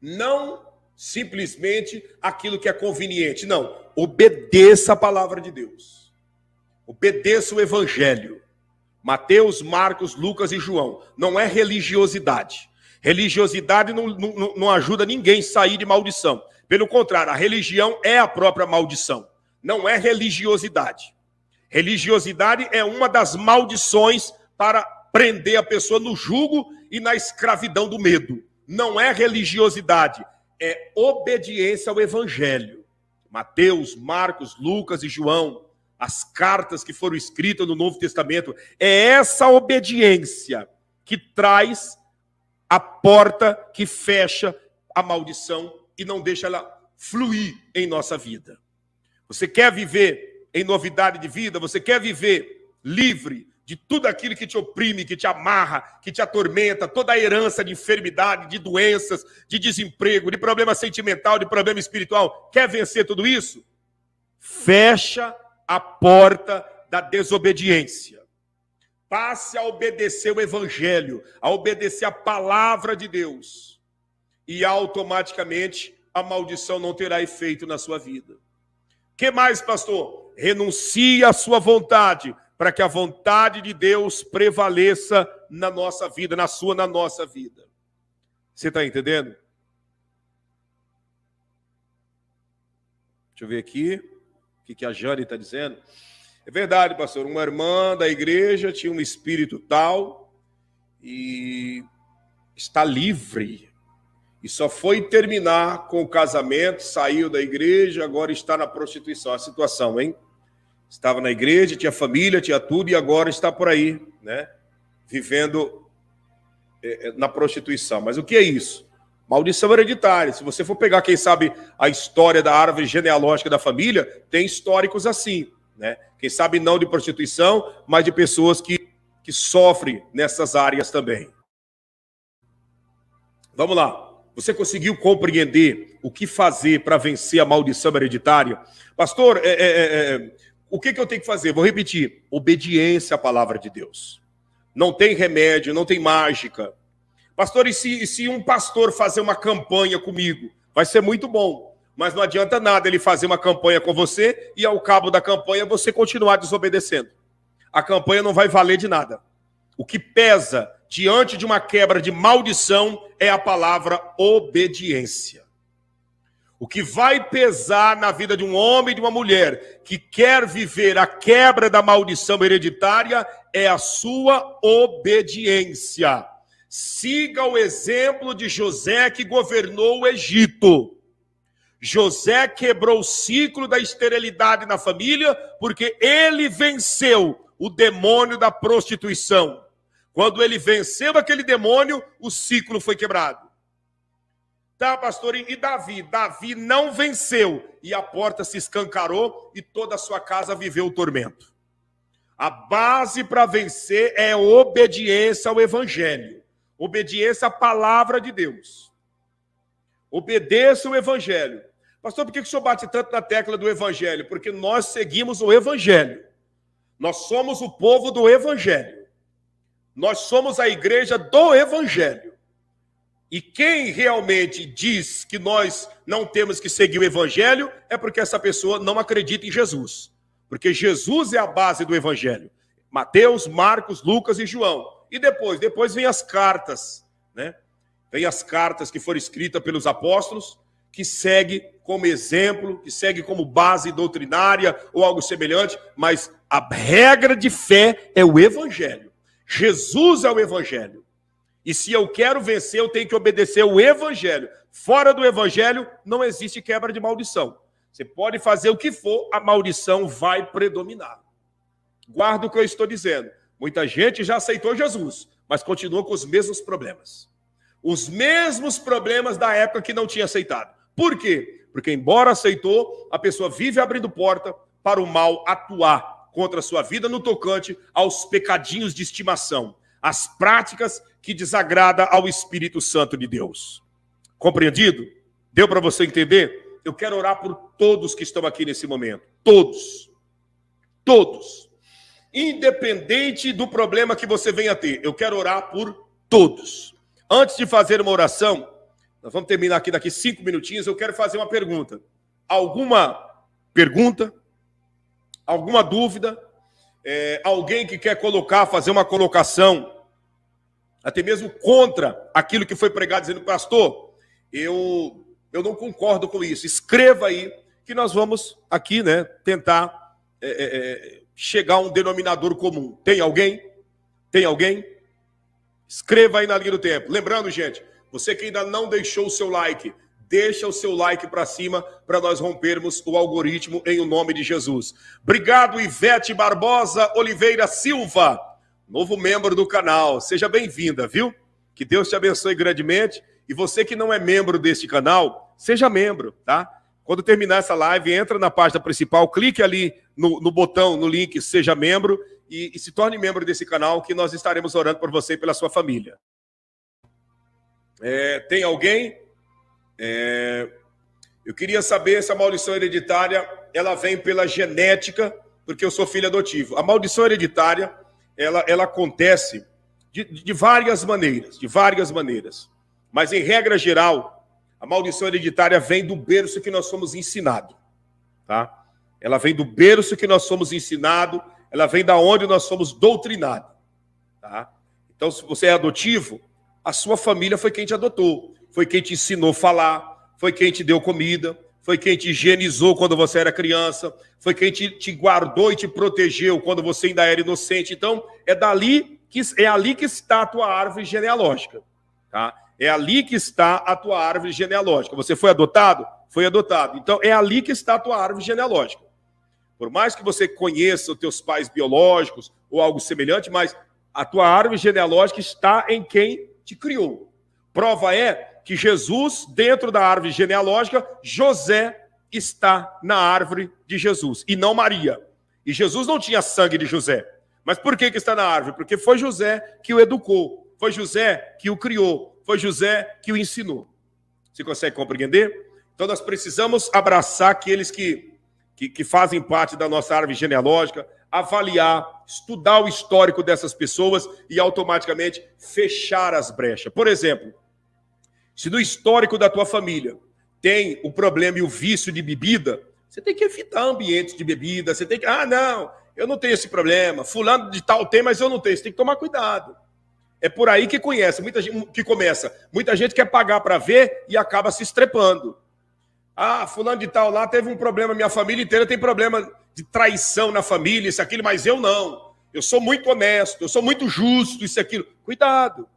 Não simplesmente aquilo que é conveniente. Não, obedeça a palavra de Deus. Obedeça o Evangelho. Mateus, Marcos, Lucas e João. Não é religiosidade. Religiosidade não ajuda ninguém a sair de maldição. Pelo contrário, a religião é a própria maldição. Não é religiosidade. Religiosidade é uma das maldições para prender a pessoa no jugo e na escravidão do medo. Não é religiosidade, é obediência ao Evangelho. Mateus, Marcos, Lucas e João, as cartas que foram escritas no Novo Testamento, é essa obediência que traz a porta que fecha a maldição e não deixa ela fluir em nossa vida. Você quer viver em novidade de vida? Você quer viver livre de tudo aquilo que te oprime, que te amarra, que te atormenta, toda a herança de enfermidade, de doenças, de desemprego, de problema sentimental, de problema espiritual? Quer vencer tudo isso? Fecha a porta da desobediência. Passe a obedecer o Evangelho, a obedecer a palavra de Deus. E automaticamente a maldição não terá efeito na sua vida. O que mais, pastor? Renuncie à sua vontade, para que a vontade de Deus prevaleça na nossa vida, na nossa vida. Você está entendendo? Deixa eu ver aqui o que a Jane está dizendo. É verdade, pastor, uma irmã da igreja tinha um espírito tal e está livre. E só foi terminar com o casamento, saiu da igreja, agora está na prostituição. A situação, hein? Estava na igreja, tinha família, tinha tudo, e agora está por aí, né? Vivendo na prostituição. Mas o que é isso? Maldição hereditária. Se você for pegar, quem sabe, a história da árvore genealógica da família, tem históricos assim, né? Quem sabe não de prostituição, mas de pessoas que sofrem nessas áreas também. Vamos lá. Você conseguiu compreender o que fazer para vencer a maldição hereditária? Pastor, o que eu tenho que fazer? Vou repetir. Obediência à palavra de Deus. Não tem remédio, não tem mágica. Pastor, e se um pastor fazer uma campanha comigo? Vai ser muito bom. Mas não adianta nada ele fazer uma campanha com você e ao cabo da campanha você continuar desobedecendo. A campanha não vai valer de nada. O que pesa diante de uma quebra de maldição é a palavra obediência. O que vai pesar na vida de um homem e de uma mulher que quer viver a quebra da maldição hereditária é a sua obediência. Siga o exemplo de José, que governou o Egito. José quebrou o ciclo da esterilidade na família, porque ele venceu o demônio da prostituição. Quando ele venceu aquele demônio, o ciclo foi quebrado. Tá, pastor? E Davi? Davi não venceu, e a porta se escancarou, e toda a sua casa viveu o tormento. A base para vencer é obediência ao Evangelho. Obediência à palavra de Deus. Obedeça o Evangelho. Pastor, por que o senhor bate tanto na tecla do Evangelho? Porque nós seguimos o Evangelho. Nós somos o povo do Evangelho. Nós somos a igreja do Evangelho. E quem realmente diz que nós não temos que seguir o Evangelho é porque essa pessoa não acredita em Jesus. Porque Jesus é a base do Evangelho. Mateus, Marcos, Lucas e João. E depois vem as cartas, né? Vem as cartas que foram escritas pelos apóstolos, que segue como exemplo, que segue como base doutrinária ou algo semelhante, mas a regra de fé é o Evangelho. Jesus é o Evangelho. E se eu quero vencer, eu tenho que obedecer o Evangelho. Fora do Evangelho, não existe quebra de maldição. Você pode fazer o que for, a maldição vai predominar. Guarda o que eu estou dizendo. Muita gente já aceitou Jesus, mas continua com os mesmos problemas. Os mesmos problemas da época que não tinha aceitado. Por quê? Porque embora aceitou, a pessoa vive abrindo porta para o mal atuar contra a sua vida no tocante aos pecadinhos de estimação, às práticas que desagradam ao Espírito Santo de Deus. Compreendido? Deu para você entender? Eu quero orar por todos que estão aqui nesse momento. Todos. Todos. Independente do problema que você venha ter, eu quero orar por todos. Antes de fazer uma oração, nós vamos terminar aqui daqui 5 minutinhos, eu quero fazer uma pergunta. Alguma pergunta? Alguma dúvida? Alguém que quer fazer uma colocação, até mesmo contra aquilo que foi pregado, dizendo, pastor, eu não concordo com isso. Escreva aí, que nós vamos aqui, né, tentar chegar a um denominador comum. Tem alguém? Tem alguém? Escreva aí na linha do tempo. Lembrando, gente, você que ainda não deixou o seu like, deixa o seu like para cima para nós rompermos o algoritmo em o nome de Jesus. Obrigado, Ivete Barbosa Oliveira Silva, novo membro do canal. Seja bem-vinda, viu? Que Deus te abençoe grandemente. E você que não é membro deste canal, seja membro, tá? Quando terminar essa live, entra na página principal, clique ali no botão, no link, seja membro e se torne membro desse canal, que nós estaremos orando por você e pela sua família. Tem alguém? Eu queria saber se a maldição hereditária, ela vem pela genética, porque eu sou filho adotivo. A maldição hereditária, ela acontece de várias maneiras. Mas, em regra geral, a maldição hereditária vem do berço que nós somos ensinados, tá? Ela vem do berço que nós somos ensinados, ela vem da onde nós somos doutrinados, tá? Então, se você é adotivo, a sua família foi quem te adotou, foi quem te ensinou a falar, foi quem te deu comida, foi quem te higienizou quando você era criança, foi quem te guardou e te protegeu quando você ainda era inocente. Então, é ali que está a tua árvore genealógica, tá? É ali que está a tua árvore genealógica. Você foi adotado? Foi adotado. Então, é ali que está a tua árvore genealógica. Por mais que você conheça os teus pais biológicos ou algo semelhante, mas a tua árvore genealógica está em quem te criou. Prova é que Jesus, dentro da árvore genealógica, José está na árvore de Jesus, e não Maria. E Jesus não tinha sangue de José. Mas por que está na árvore? Porque foi José que o educou, foi José que o criou, foi José que o ensinou. Você consegue compreender? Então nós precisamos abraçar aqueles que fazem parte da nossa árvore genealógica, avaliar, estudar o histórico dessas pessoas e automaticamente fechar as brechas. Por exemplo, se no histórico da tua família tem o problema e o vício de bebida, você tem que evitar ambientes de bebida, você tem que, não, eu não tenho esse problema, fulano de tal tem, mas eu não tenho, você tem que tomar cuidado. É por aí que começa. Muita gente quer pagar para ver e acaba se estrepando. Fulano de tal lá teve um problema, minha família inteira tem problema de traição na família, isso, aquilo, mas eu não. eu sou muito honesto, eu sou muito justo, isso e aquilo. Cuidado.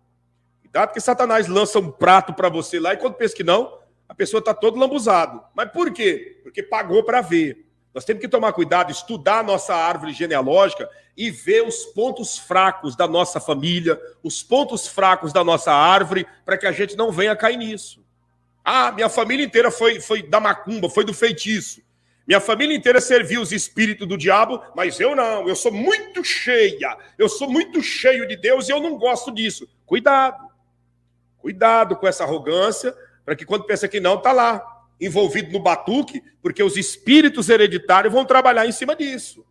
Cuidado que Satanás lança um prato para você lá e quando pensa que não, a pessoa está todo lambuzado. Mas por quê? Porque pagou para ver. Nós temos que tomar cuidado, estudar a nossa árvore genealógica e ver os pontos fracos da nossa família, os pontos fracos da nossa árvore, para que a gente não venha cair nisso. Ah, minha família inteira foi da macumba, foi do feitiço. Minha família inteira serviu os espíritos do diabo, mas eu não, eu sou muito cheia, eu sou muito cheio de Deus e eu não gosto disso. Cuidado, cuidado com essa arrogância, para que quando pensa que não, está lá, envolvido no batuque, porque os espíritos hereditários vão trabalhar em cima disso.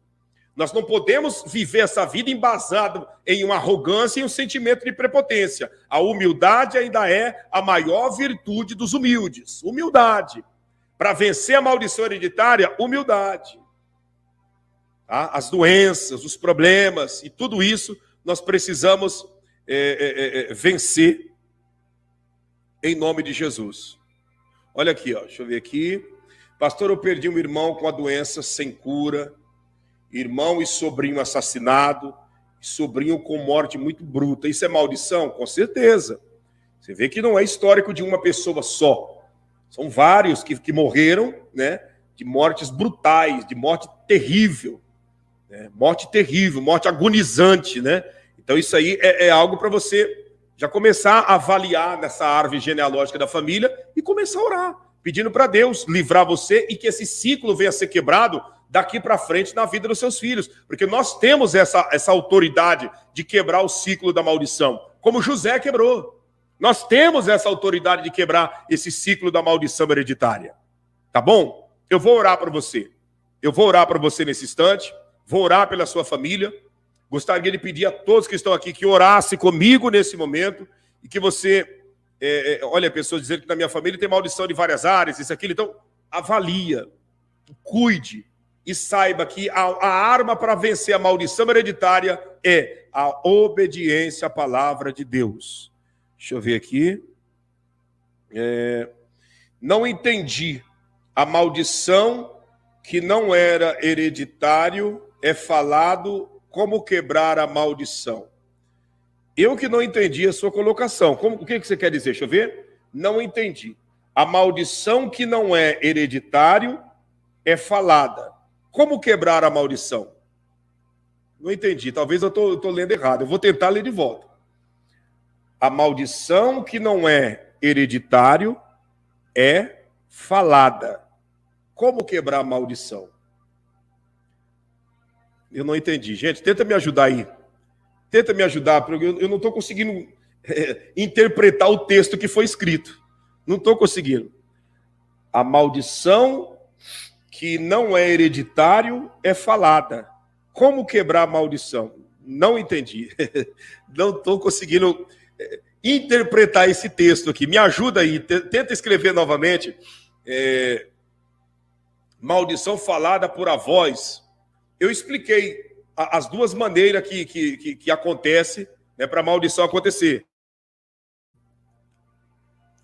Nós não podemos viver essa vida embasado em uma arrogância e um sentimento de prepotência. A humildade ainda é a maior virtude dos humildes. Humildade. Para vencer a maldição hereditária, humildade. Tá? As doenças, os problemas e tudo isso nós precisamos vencer em nome de Jesus. Olha aqui, ó, deixa eu ver aqui. Pastor, eu perdi um irmão com a doença sem cura, irmão e sobrinho assassinado, sobrinho com morte muito bruta. Isso é maldição? Com certeza. Você vê que não é histórico de uma pessoa só. São vários que morreram, né, de mortes brutais, de morte terrível. Né, morte terrível, morte agonizante, né? Então isso aí é algo para você já começar a avaliar nessa árvore genealógica da família e começar a orar, pedindo para Deus livrar você e que esse ciclo venha a ser quebrado daqui para frente na vida dos seus filhos. Porque nós temos essa autoridade de quebrar o ciclo da maldição, como José quebrou. Nós temos essa autoridade de quebrar esse ciclo da maldição hereditária. Tá bom? Eu vou orar para você. Eu vou orar para você nesse instante. Vou orar pela sua família. Gostaria de pedir a todos que estão aqui que orassem comigo nesse momento e que você... olha, pessoas dizendo que na minha família tem maldição de várias áreas, isso, aquilo. Então, avalia, cuide e saiba que a arma para vencer a maldição hereditária é a obediência à palavra de Deus. Deixa eu ver aqui. Não entendi. A maldição que não era hereditário é falado como quebrar a maldição. Eu que não entendi a sua colocação. O que você quer dizer? Deixa eu ver. Não entendi. A maldição que não é hereditário é falada. Como quebrar a maldição? Não entendi. Talvez eu estou lendo errado. Eu vou tentar ler de volta. A maldição que não é hereditário é falada. Como quebrar a maldição? Eu não entendi. Gente, tenta me ajudar aí. Tenta me ajudar, porque eu não estou conseguindo interpretar o texto que foi escrito. Não estou conseguindo. A maldição que não é hereditário é falada. Como quebrar a maldição? Não entendi. Não estou conseguindo interpretar esse texto aqui. Me ajuda aí. Tenta escrever novamente. Maldição falada por avós. Eu expliquei as duas maneiras que acontece, né, para a maldição acontecer.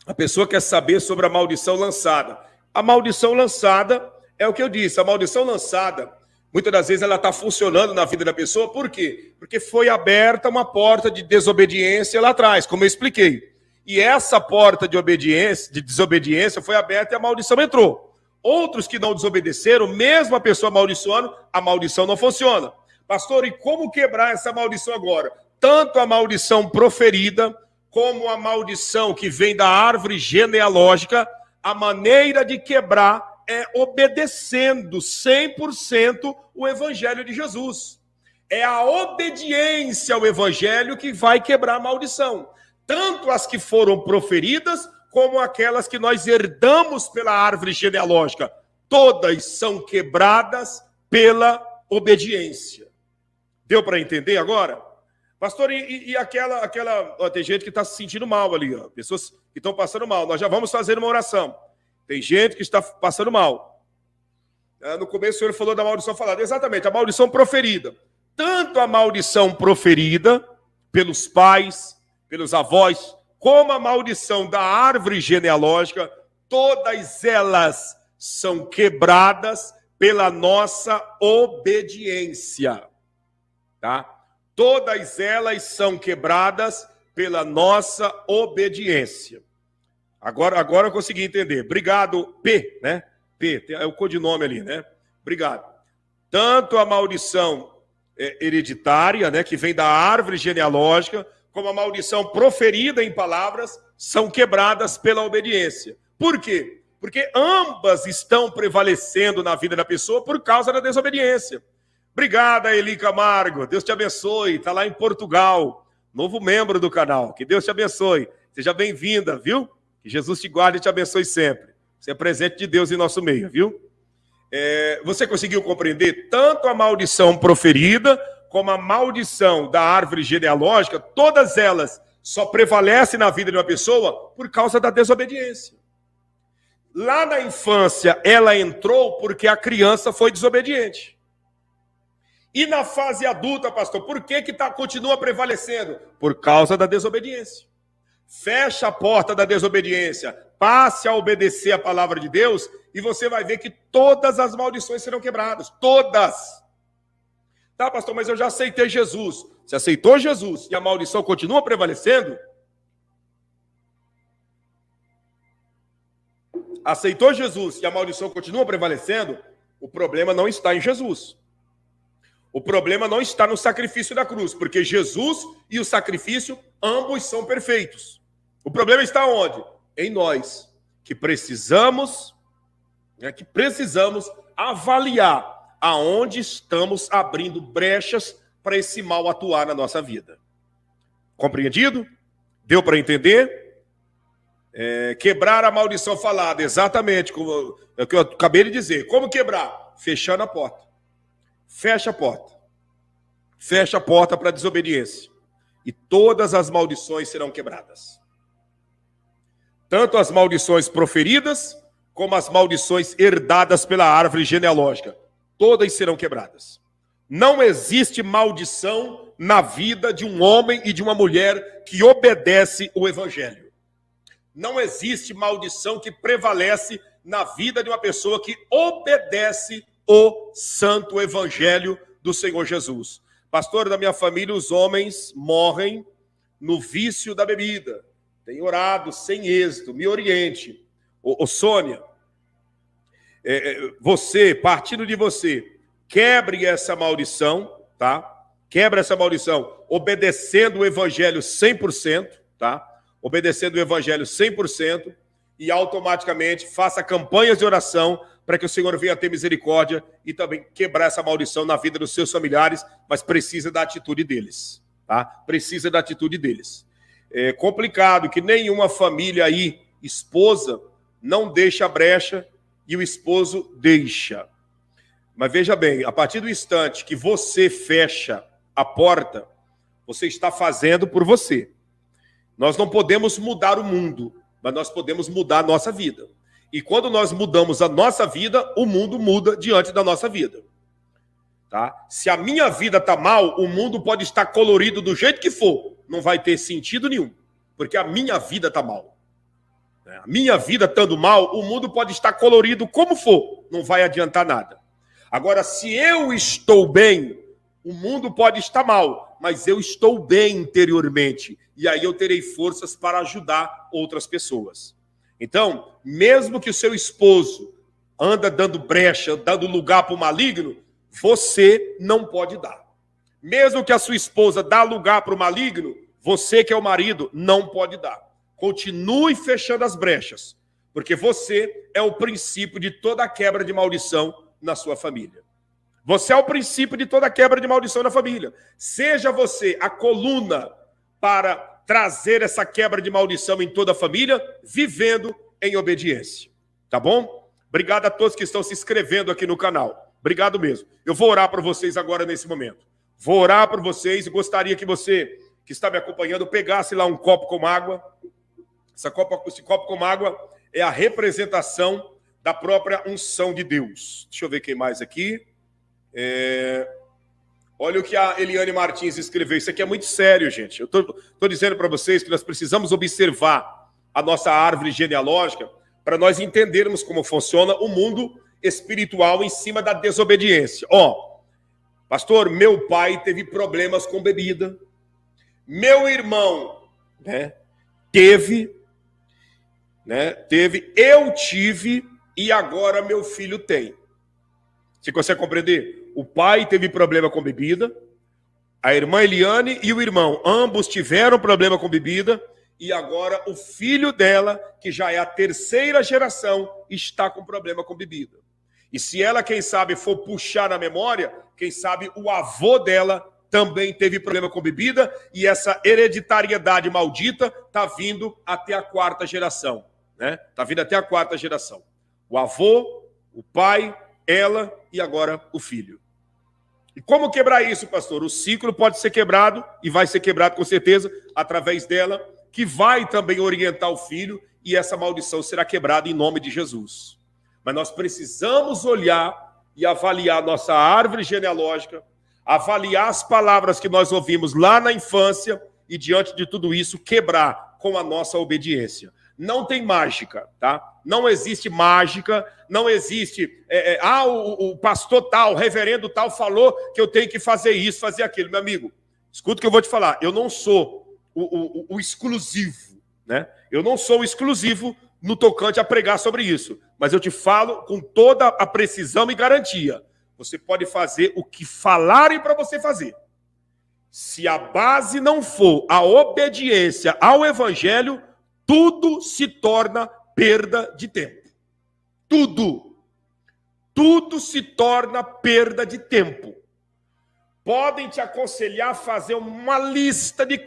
A pessoa quer saber sobre a maldição lançada. A maldição lançada é o que eu disse. A maldição lançada, muitas das vezes, ela está funcionando na vida da pessoa. Por quê? Porque foi aberta uma porta de desobediência lá atrás, como eu expliquei. E essa porta de desobediência foi aberta e a maldição entrou. Outros que não desobedeceram, mesmo a pessoa amaldiçoando, a maldição não funciona. Pastor, e como quebrar essa maldição agora? Tanto a maldição proferida, como a maldição que vem da árvore genealógica, a maneira de quebrar é obedecendo 100% o evangelho de Jesus. É a obediência ao evangelho que vai quebrar a maldição. Tanto as que foram proferidas, como aquelas que nós herdamos pela árvore genealógica. Todas são quebradas pela obediência. Deu para entender agora? Pastor, e aquela ó, tem gente que está se sentindo mal ali, ó, pessoas que estão passando mal. Nós já vamos fazer uma oração. Tem gente que está passando mal. No começo o senhor falou da maldição falada. Exatamente, a maldição proferida. Tanto a maldição proferida pelos pais, pelos avós, como a maldição da árvore genealógica, todas elas são quebradas pela nossa obediência. tá? Todas elas são quebradas pela nossa obediência. Agora eu consegui entender. Obrigado, P, né? P, é o codinome ali, né? Obrigado. Tanto a maldição hereditária, né, que vem da árvore genealógica, como a maldição proferida em palavras, são quebradas pela obediência. Por quê? Porque ambas estão prevalecendo na vida da pessoa por causa da desobediência. Obrigada, Eli Camargo. Deus te abençoe. Está lá em Portugal. Novo membro do canal. Que Deus te abençoe. Seja bem-vinda, viu? Que Jesus te guarde e te abençoe sempre. Você é presente de Deus em nosso meio, viu? Você conseguiu compreender tanto a maldição proferida como a maldição da árvore genealógica? Todas elas só prevalecem na vida de uma pessoa por causa da desobediência. Lá na infância, ela entrou porque a criança foi desobediente. E na fase adulta, pastor, por que continua prevalecendo? Por causa da desobediência. Fecha a porta da desobediência, passe a obedecer a palavra de Deus e você vai ver que todas as maldições serão quebradas. Todas. Tá, pastor, mas eu já aceitei Jesus. Você aceitou Jesus e a maldição continua prevalecendo? Aceitou Jesus e a maldição continua prevalecendo? O problema não está em Jesus. O problema não está no sacrifício da cruz, porque Jesus e o sacrifício, ambos são perfeitos. O problema está onde? Em nós, que precisamos avaliar aonde estamos abrindo brechas para esse mal atuar na nossa vida. Compreendido? Deu para entender? Quebrar a maldição falada, exatamente, como é o que eu acabei de dizer. Como quebrar? Fechando a porta. Fecha a porta. Fecha a porta para a desobediência. E todas as maldições serão quebradas. Tanto as maldições proferidas, como as maldições herdadas pela árvore genealógica. Todas serão quebradas. Não existe maldição na vida de um homem e de uma mulher que obedece o evangelho. Não existe maldição que prevalece na vida de uma pessoa que obedece o santo evangelho do Senhor Jesus. Pastor, da minha família, os homens morrem no vício da bebida. Tenho orado sem êxito, me oriente. Ô Sônia, você, partindo de você, quebre essa maldição, tá? Quebra essa maldição, obedecendo o evangelho 100%, tá? Obedecendo o evangelho 100% e automaticamente faça campanhas de oração para que o Senhor venha ter misericórdia e também quebrar essa maldição na vida dos seus familiares, mas precisa da atitude deles, tá? Precisa da atitude deles. É complicado que nenhuma família aí, esposa, não deixa a brecha e o esposo deixa. Mas veja bem, a partir do instante que você fecha a porta, você está fazendo por você. Nós não podemos mudar o mundo, mas nós podemos mudar a nossa vida. E quando nós mudamos a nossa vida, o mundo muda diante da nossa vida. Tá? Se a minha vida está mal, o mundo pode estar colorido do jeito que for. Não vai ter sentido nenhum, porque a minha vida está mal. A minha vida estando mal, o mundo pode estar colorido como for. Não vai adiantar nada. Agora, se eu estou bem, o mundo pode estar mal, mas eu estou bem interiormente. E aí eu terei forças para ajudar outras pessoas. Então, mesmo que o seu esposo anda dando brecha, dando lugar para o maligno, você não pode dar. Mesmo que a sua esposa dá lugar para o maligno, você que é o marido não pode dar. Continue fechando as brechas, porque você é o princípio de toda a quebra de maldição na sua família. Você é o princípio de toda a quebra de maldição na família. Seja você a coluna para trazer essa quebra de maldição em toda a família, vivendo em obediência. Tá bom? Obrigado a todos que estão se inscrevendo aqui no canal. Obrigado mesmo. Eu vou orar por vocês agora nesse momento. Vou orar por vocês e gostaria que você, que está me acompanhando, pegasse lá um copo com água. Esse copo com água é a representação da própria unção de Deus. Deixa eu ver quem mais aqui. Olha o que a Eliane Martins escreveu. Isso aqui é muito sério, gente. Eu estou dizendo para vocês que nós precisamos observar a nossa árvore genealógica para nós entendermos como funciona o mundo espiritual em cima da desobediência. Pastor, meu pai teve problemas com bebida. Meu irmão, teve, eu tive e agora meu filho tem. Você consegue compreender? O pai teve problema com bebida, a irmã Eliane e o irmão, ambos tiveram problema com bebida e agora o filho dela, que já é a terceira geração, está com problema com bebida. E se ela, quem sabe, for puxar na memória, quem sabe o avô dela também teve problema com bebida e essa hereditariedade maldita está vindo até a quarta geração, Está vindo até a quarta geração. O avô, o pai, ela e agora o filho. E como quebrar isso, pastor? O ciclo pode ser quebrado e vai ser quebrado com certeza através dela, que vai também orientar o filho e essa maldição será quebrada em nome de Jesus. Mas nós precisamos olhar e avaliar nossa árvore genealógica, avaliar as palavras que nós ouvimos lá na infância e, diante de tudo isso, quebrar com a nossa obediência. Não tem mágica, tá? Não existe mágica, não existe... o pastor tal, o reverendo tal falou que eu tenho que fazer isso, fazer aquilo. Meu amigo, escuta o que eu vou te falar. Eu não sou o exclusivo, Eu não sou o exclusivo no tocante a pregar sobre isso. Mas eu te falo com toda a precisão e garantia. Você pode fazer o que falarem para você fazer. Se a base não for a obediência ao evangelho, tudo se torna perda de tempo. Tudo. Tudo se torna perda de tempo. Podem te aconselhar a fazer uma lista de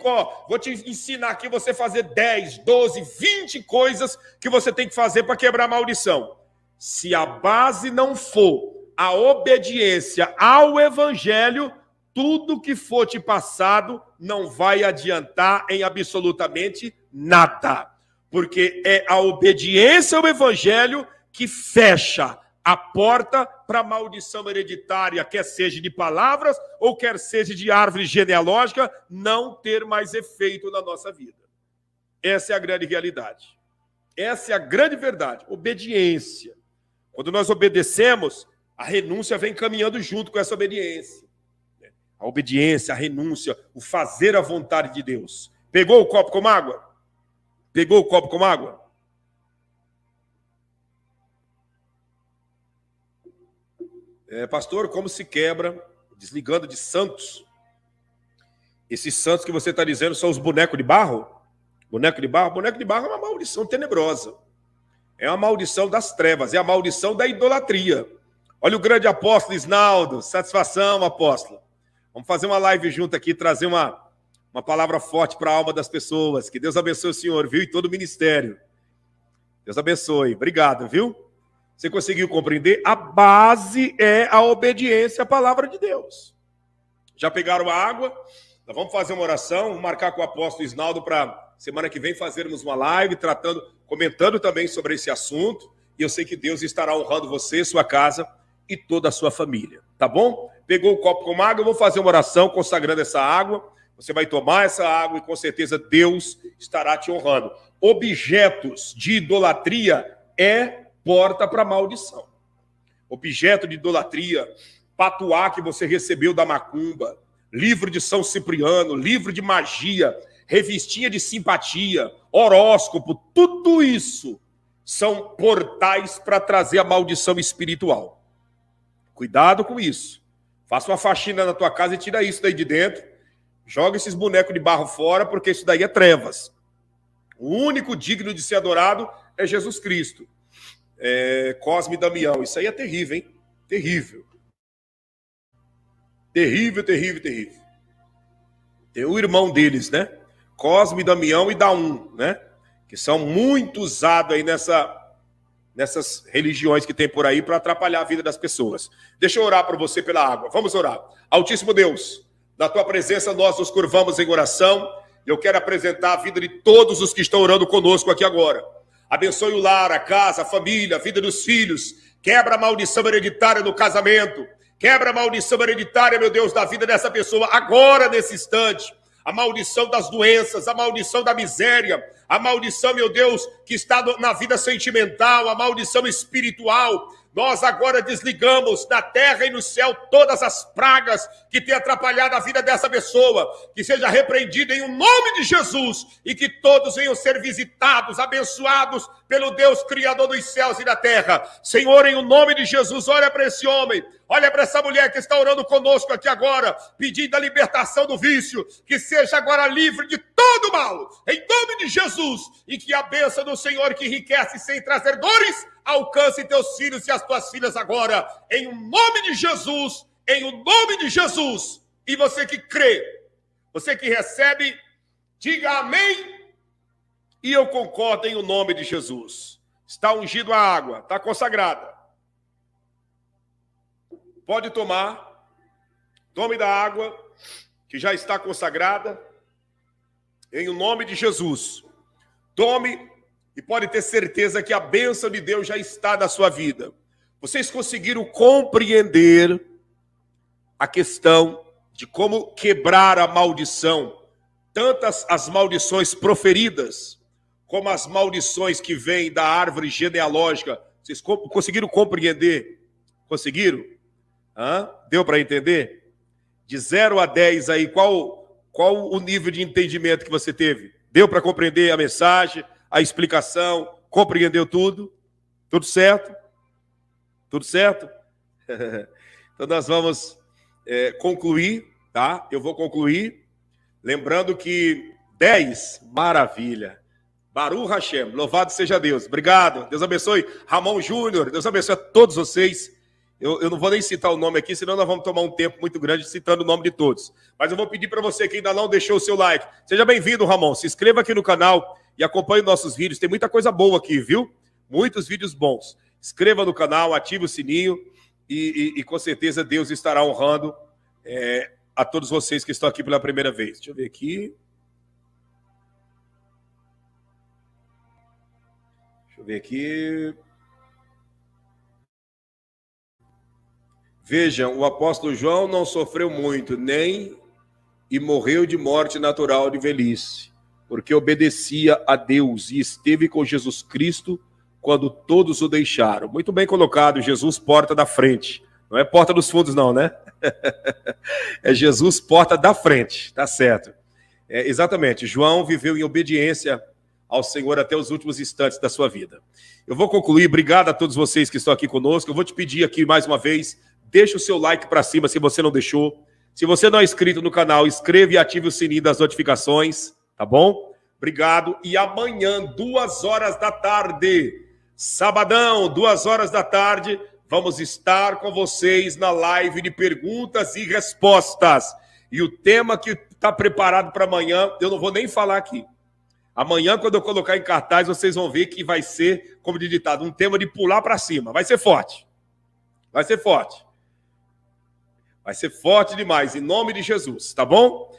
vou te ensinar aqui você fazer 10, 12, 20 coisas que você tem que fazer para quebrar a maldição. Se a base não for a obediência ao evangelho, tudo que for te passado não vai adiantar em absolutamente nada. Porque é a obediência ao evangelho que fecha a porta para a maldição hereditária, quer seja de palavras ou quer seja de árvore genealógica, não ter mais efeito na nossa vida. Essa é a grande realidade. Essa é a grande verdade. Obediência. Quando nós obedecemos, a renúncia vem caminhando junto com essa obediência. A obediência, a renúncia, o fazer a vontade de Deus. Pegou o copo com água? Pegou o copo com água? Pastor, como se quebra, desligando de santos? Esses santos que você está dizendo são os bonecos de barro? Boneco de barro? Boneco de barro é uma maldição tenebrosa. É uma maldição das trevas, é a maldição da idolatria. Olha o grande apóstolo Isnaldo, satisfação, apóstolo. Vamos fazer uma live junto aqui, trazer uma palavra forte para a alma das pessoas. Que Deus abençoe o senhor, viu? E todo o ministério. Deus abençoe. Obrigado, viu? Você conseguiu compreender? A base é a obediência à palavra de Deus. Já pegaram a água? Nós vamos fazer uma oração, vamos marcar com o apóstolo Isnaldo para semana que vem fazermos uma live, comentando também sobre esse assunto. E eu sei que Deus estará honrando você, sua casa e toda a sua família. Tá bom? Pegou o copo com água, eu vou fazer uma oração consagrando essa água. Você vai tomar essa água e com certeza Deus estará te honrando. Objetos de idolatria é porta para maldição. Objeto de idolatria, patuá que você recebeu da macumba, livro de São Cipriano, livro de magia, revistinha de simpatia, horóscopo, tudo isso são portais para trazer a maldição espiritual. Cuidado com isso. Faça uma faxina na tua casa e tira isso daí de dentro. Joga esses bonecos de barro fora, porque isso daí é trevas. O único digno de ser adorado é Jesus Cristo. Cosme e Damião. Isso aí é terrível, hein? Terrível. Terrível, terrível, terrível. Tem o irmão deles, Cosme, Damião e Daum, Que são muito usados aí nessas religiões que tem por aí para atrapalhar a vida das pessoas. Deixa eu orar por você pela água. Vamos orar. Altíssimo Deus, na tua presença nós nos curvamos em oração. Eu quero apresentar a vida de todos os que estão orando conosco aqui agora. Abençoe o lar, a casa, a família, a vida dos filhos. Quebra a maldição hereditária do casamento. Quebra a maldição hereditária, meu Deus, da vida dessa pessoa agora, nesse instante. A maldição das doenças, a maldição da miséria, a maldição, meu Deus, que está na vida sentimental, a maldição espiritual. Nós agora desligamos na terra e no céu todas as pragas que têm atrapalhado a vida dessa pessoa, que seja repreendida em nome de Jesus e que todos venham ser visitados, abençoados pelo Deus Criador dos céus e da terra. Senhor, em nome de Jesus, olha para esse homem, olha para essa mulher que está orando conosco aqui agora, pedindo a libertação do vício, que seja agora livre de todo mal, em nome de Jesus, e que a bênção do Senhor que enriquece sem trazer dores, alcance teus filhos e as tuas filhas agora, em nome de Jesus, em nome de Jesus. E você que crê, você que recebe, diga amém, e eu concordo em nome de Jesus. Está ungido a água, está consagrada. Pode tomar, tome da água, que já está consagrada, em nome de Jesus. Tome e pode ter certeza que a bênção de Deus já está na sua vida. Vocês conseguiram compreender a questão de como quebrar a maldição, tantas as maldições proferidas, como as maldições que vêm da árvore genealógica. Vocês conseguiram compreender? Conseguiram? Deu para entender? De 0 a 10 aí, qual o nível de entendimento que você teve? Deu para compreender a mensagem, a explicação? Compreendeu tudo? Tudo certo? Tudo certo? Então nós vamos concluir, tá? Eu vou concluir, lembrando que 10, maravilha. Baruch Hashem, louvado seja Deus. Obrigado, Deus abençoe. Ramon Júnior, Deus abençoe a todos vocês. Eu não vou nem citar o nome aqui, senão nós vamos tomar um tempo muito grande citando o nome de todos. Mas eu vou pedir para você que ainda não deixou o seu like. Seja bem-vindo, Ramon. Se inscreva aqui no canal e acompanhe nossos vídeos. Tem muita coisa boa aqui, viu? Muitos vídeos bons. Inscreva no canal, ative o sininho e com certeza Deus estará honrando a todos vocês que estão aqui pela primeira vez. Deixa eu ver aqui. Deixa eu ver aqui. Vejam, o apóstolo João não sofreu muito, nem e morreu de morte natural de velhice, porque obedecia a Deus e esteve com Jesus Cristo quando todos o deixaram. Muito bem colocado, Jesus porta da frente. Não é porta dos fundos não, né? É Jesus porta da frente, tá certo. Exatamente, João viveu em obediência ao Senhor até os últimos instantes da sua vida. Eu vou concluir, obrigado a todos vocês que estão aqui conosco. Eu vou te pedir aqui mais uma vez, deixa o seu like para cima se você não deixou. Se você não é inscrito no canal, inscreva e ative o sininho das notificações, tá bom? Obrigado. E amanhã, 2 horas da tarde, sabadão, 2 horas da tarde, vamos estar com vocês na live de perguntas e respostas. E o tema que está preparado para amanhã, eu não vou nem falar aqui. Amanhã, quando eu colocar em cartaz, vocês vão ver que vai ser, como de ditado, um tema de pular para cima. Vai ser forte. Vai ser forte. Vai ser forte demais, em nome de Jesus, tá bom?